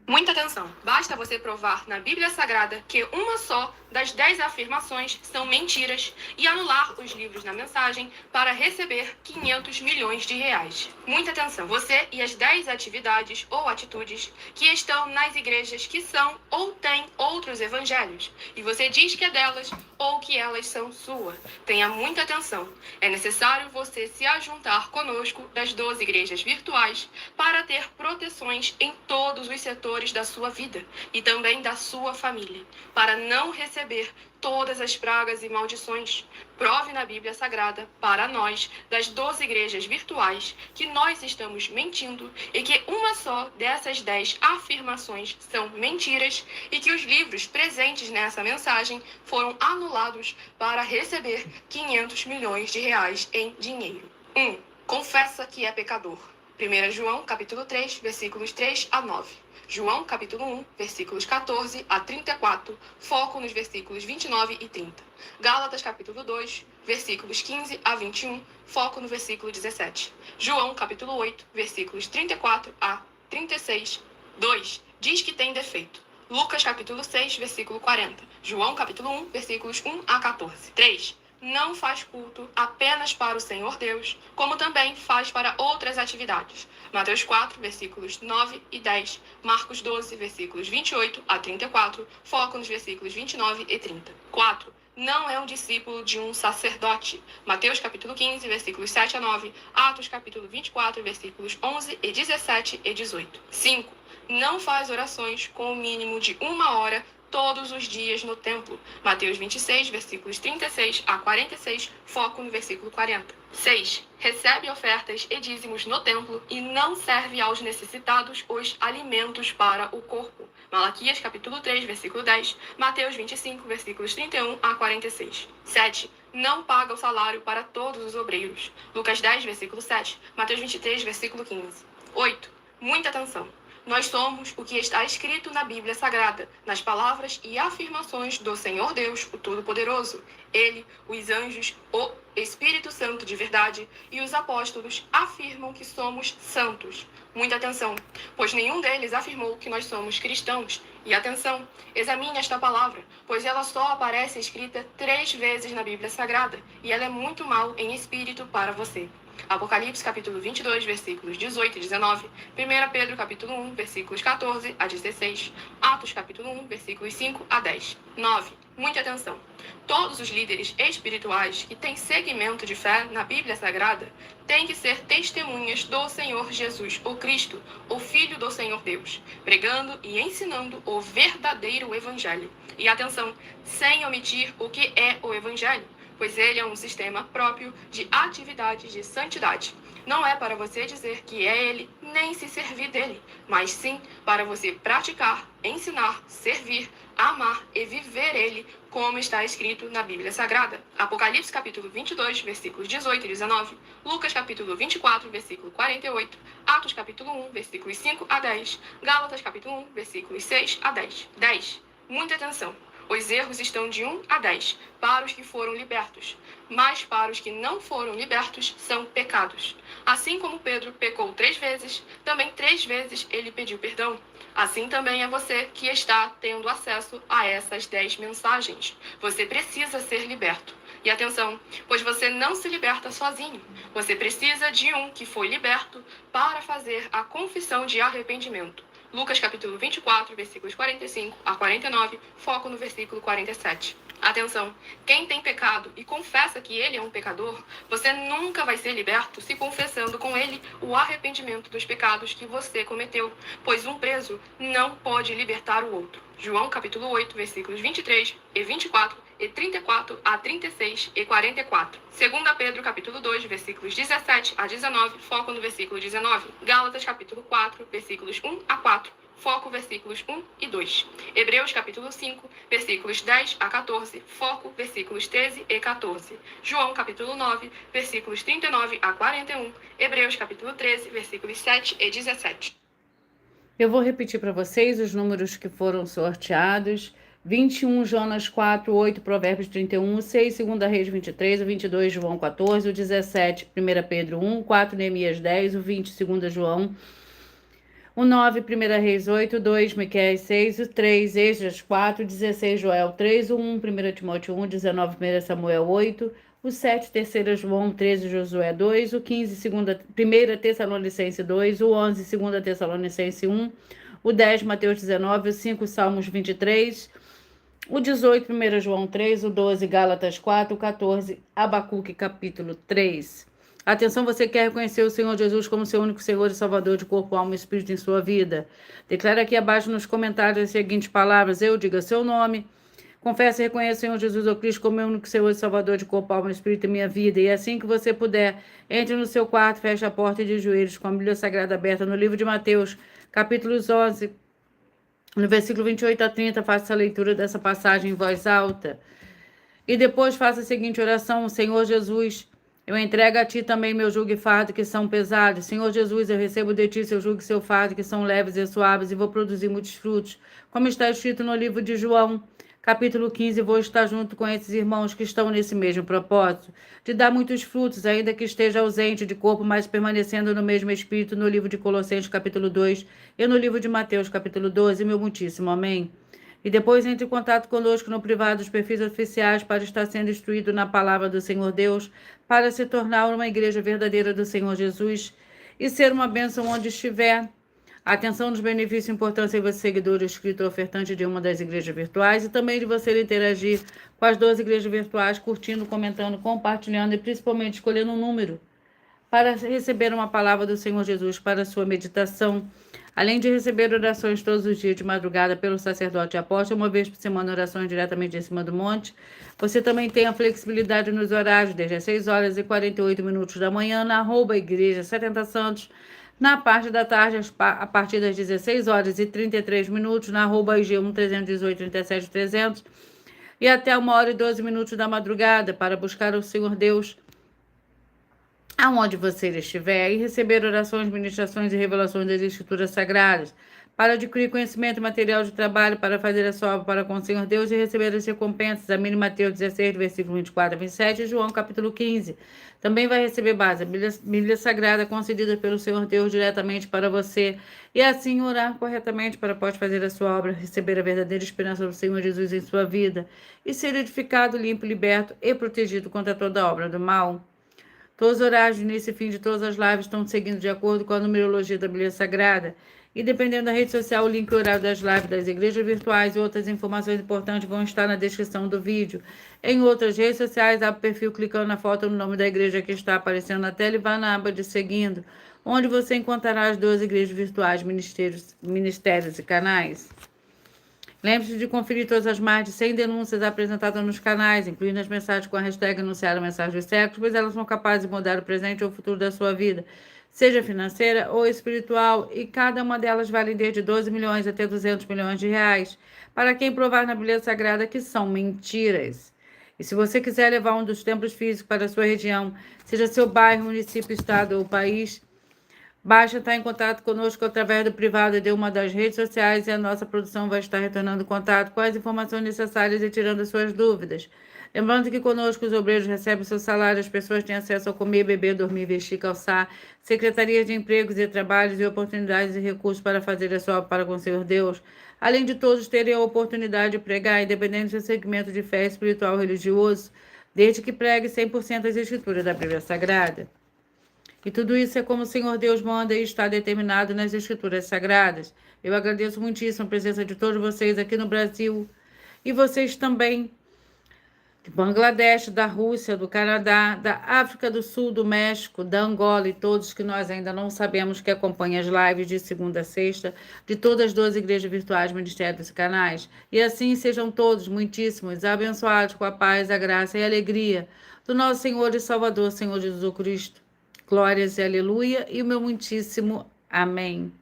Muita atenção! Basta você provar na Bíblia Sagrada que uma só das 10 afirmações são mentiras e anular os livros na mensagem para receber 500 milhões de reais. Muita atenção! Você e as 10 atividades ou atitudes que estão nas igrejas que são ou têm outros evangelhos e você diz que é delas ou que elas são sua. Tenha muita atenção! É necessário você se ajuntar conosco das 12 igrejas virtuais para ter proteções em todos os setores da sua vida e também da sua família, para não receber todas as pragas e maldições. Prove na Bíblia Sagrada para nós, das 12 igrejas virtuais, que nós estamos mentindo e que uma só dessas 10 afirmações são mentiras e que os livros presentes nessa mensagem foram anulados para receber 500 milhões de reais em dinheiro. 1. Confessa que é pecador. 1 João, capítulo 3, versículos 3 a 9. João, capítulo 1, versículos 14 a 34, foco nos versículos 29 e 30. Gálatas, capítulo 2, versículos 15 a 21, foco no versículo 17. João, capítulo 8, versículos 34 a 36. 2. Diz que tem defeito. Lucas, capítulo 6, versículo 40. João, capítulo 1, versículos 1 a 14. 3. Não faz culto apenas para o Senhor Deus, como também faz para outras atividades. Mateus 4, versículos 9 e 10. Marcos 12, versículos 28 a 34. Foco nos versículos 29 e 30. 4. Não é um discípulo de um sacerdote. Mateus capítulo 15, versículos 7 a 9. Atos capítulo 24, versículos 11 e 17 e 18. 5. Não faz orações com o mínimo de 1 hora todos os dias no templo. Mateus 26, versículos 36 a 46, foco no versículo 40. 6. Recebe ofertas e dízimos no templo e não serve aos necessitados os alimentos para o corpo. Malaquias capítulo 3, versículo 10, Mateus 25, versículos 31 a 46. 7. Não paga o salário para todos os obreiros. Lucas 10, versículo 7, Mateus 23, versículo 15. 8. Muita atenção! Nós somos o que está escrito na Bíblia Sagrada, nas palavras e afirmações do Senhor Deus, o Todo-Poderoso. Ele, os anjos, o Espírito Santo de verdade e os apóstolos afirmam que somos santos. Muita atenção, pois nenhum deles afirmou que nós somos cristãos. E atenção, examine esta palavra, pois ela só aparece escrita 3 vezes na Bíblia Sagrada, e ela é muito mal em espírito para você. Apocalipse capítulo 22, versículos 18 e 19, 1 Pedro capítulo 1, versículos 14 a 16, Atos capítulo 1, versículos 5 a 10. 9. Muita atenção. Todos os líderes espirituais que têm segmento de fé na Bíblia Sagrada têm que ser testemunhas do Senhor Jesus, o Cristo, o Filho do Senhor Deus, pregando e ensinando o verdadeiro Evangelho. E atenção, sem omitir o que é o Evangelho, pois ele é um sistema próprio de atividades de santidade. Não é para você dizer que é ele, nem se servir dele, mas sim para você praticar, ensinar, servir, amar e viver ele, como está escrito na Bíblia Sagrada. Apocalipse capítulo 22, versículos 18 e 19, Lucas capítulo 24, versículo 48, Atos capítulo 1, versículos 5 a 10, Gálatas capítulo 1, versículos 6 a 10. 10. Muita atenção. Os erros estão de 1 a 10 para os que foram libertos, mas para os que não foram libertos são pecados. Assim como Pedro pecou 3 vezes, também 3 vezes ele pediu perdão. Assim também é você que está tendo acesso a essas 10 mensagens. Você precisa ser liberto. E atenção, pois você não se liberta sozinho. Você precisa de um que foi liberto para fazer a confissão de arrependimento. Lucas capítulo 24, versículos 45 a 49, foco no versículo 47. Atenção, quem tem pecado e confessa que ele é um pecador, você nunca vai ser liberto se confessando com ele o arrependimento dos pecados que você cometeu, pois um preso não pode libertar o outro. João capítulo 8, versículos 23 e 24 e 34 a 36 e 44. 2 Pedro capítulo 2, versículos 17 a 19, foco no versículo 19. Gálatas capítulo 4, versículos 1 a 4, foco versículos 1 e 2. Hebreus capítulo 5, versículos 10 a 14, foco versículos 13 e 14. João capítulo 9, versículos 39 a 41. Hebreus capítulo 13, versículos 7 e 17. Eu vou repetir para vocês os números que foram sorteados. 21, Jonas 4, 8, Provérbios 31, 6, 2 Reis 23, o 22, João 14, o 17, 1 Pedro 1, 4, Neemias 10, o 20, 2 João, o 9, 1 Reis 8, 2, Miqueias 6, o 3, Esdras 4, 16, Joel 3, o 1, 1 Timóteo 1, 19, 1 Samuel 8, o 7, 3 João 13, Josué 2, o 15, 1 Tessalonicense 2, o 11, 2 Tessalonicense 1, o 10, Mateus 19, o 5, Salmos 23, o 18, 1 João 3, o 12, Gálatas 4, o 14, Abacuque capítulo 3. Atenção, você quer reconhecer o Senhor Jesus como seu único Senhor e Salvador de corpo, alma e espírito em sua vida? Declare aqui abaixo nos comentários as seguintes palavras. Eu diga seu nome. Confesse e reconheça o Senhor Jesus ou Cristo como meu único Senhor e Salvador de corpo, alma e espírito em minha vida. E assim que você puder, entre no seu quarto, feche a porta de joelhos com a Bíblia Sagrada aberta no livro de Mateus, capítulos 11, no versículo 28 a 30, faça a leitura dessa passagem em voz alta. E depois faça a seguinte oração. Senhor Jesus, eu entrego a ti também meu jugo e fardo que são pesados. Senhor Jesus, eu recebo de ti seu jugo e seu fardo que são leves e suaves e vou produzir muitos frutos. Como está escrito no livro de João, capítulo 15, vou estar junto com esses irmãos que estão nesse mesmo propósito, de dar muitos frutos, ainda que esteja ausente de corpo, mas permanecendo no mesmo espírito, no livro de Colossenses, capítulo 2, e no livro de Mateus, capítulo 12, meu muitíssimo amém. E depois entre em contato conosco no privado dos perfis oficiais para estar sendo instruído na palavra do Senhor Deus, para se tornar uma igreja verdadeira do Senhor Jesus e ser uma bênção onde estiver. Atenção nos benefícios e importância de você, seguidor, inscrito ou ofertante de uma das igrejas virtuais e também de você interagir com as 12 igrejas virtuais, curtindo, comentando, compartilhando e principalmente escolhendo um número para receber uma palavra do Senhor Jesus para a sua meditação. Além de receber orações todos os dias de madrugada pelo sacerdote e apóstolo, uma vez por semana orações diretamente em cima do monte, você também tem a flexibilidade nos horários, desde as 6 horas e 48 minutos da manhã, na @igreja 70 Santos, na parte da tarde, a partir das 16 horas e 33 minutos, na @IG1 318 37 300, e até 1 hora e 12 minutos da madrugada, para buscar o Senhor Deus aonde você estiver, e receber orações, ministrações e revelações das Escrituras Sagradas, para adquirir conhecimento e material de trabalho, para fazer a sua obra para com o Senhor Deus e receber as recompensas. A mini Mateus 16, versículo 24 a 27 e João capítulo 15. Também vai receber base, a Bíblia Sagrada concedida pelo Senhor Deus diretamente para você, e assim orar corretamente para pode fazer a sua obra, receber a verdadeira esperança do Senhor Jesus em sua vida e ser edificado, limpo, liberto e protegido contra toda obra do mal. Todos os horários de início e fim de todas as lives estão seguindo de acordo com a numerologia da Bíblia Sagrada. E dependendo da rede social, o link e o horário das lives das igrejas virtuais e outras informações importantes vão estar na descrição do vídeo. Em outras redes sociais, abre o perfil clicando na foto no nome da igreja que está aparecendo na tela e vá na aba de seguindo, onde você encontrará as 12 igrejas virtuais, ministérios e canais. Lembre-se de conferir todas as mais de 100 denúncias apresentadas nos canais, incluindo as mensagens com a hashtag anunciar a mensagem dos séculos, pois elas são capazes de mudar o presente ou o futuro da sua vida, seja financeira ou espiritual, e cada uma delas vale desde 12 milhões até 200 milhões de reais, para quem provar na Bíblia Sagrada que são mentiras. E se você quiser levar um dos templos físicos para a sua região, seja seu bairro, município, estado ou país, basta estar em contato conosco através do privado de uma das redes sociais e a nossa produção vai estar retornando contato com as informações necessárias e tirando suas dúvidas. Lembrando que conosco os obreiros recebem seu salário, as pessoas têm acesso a comer, beber, dormir, vestir, calçar, secretarias de empregos e trabalhos e oportunidades e recursos para fazer a sua obra para com o Senhor Deus, além de todos terem a oportunidade de pregar, independente do seu segmento de fé espiritual ou religioso, desde que pregue 100% as escrituras da Bíblia Sagrada. E tudo isso é como o Senhor Deus manda e está determinado nas Escrituras Sagradas. Eu agradeço muitíssimo a presença de todos vocês aqui no Brasil e vocês também de Bangladesh, da Rússia, do Canadá, da África do Sul, do México, da Angola e todos que nós ainda não sabemos que acompanham as lives de segunda a sexta, de todas as 12 igrejas virtuais, ministérios e canais. E assim sejam todos muitíssimos abençoados com a paz, a graça e a alegria do nosso Senhor e Salvador, Senhor Jesus Cristo. Glórias e aleluia, e o meu muitíssimo amém.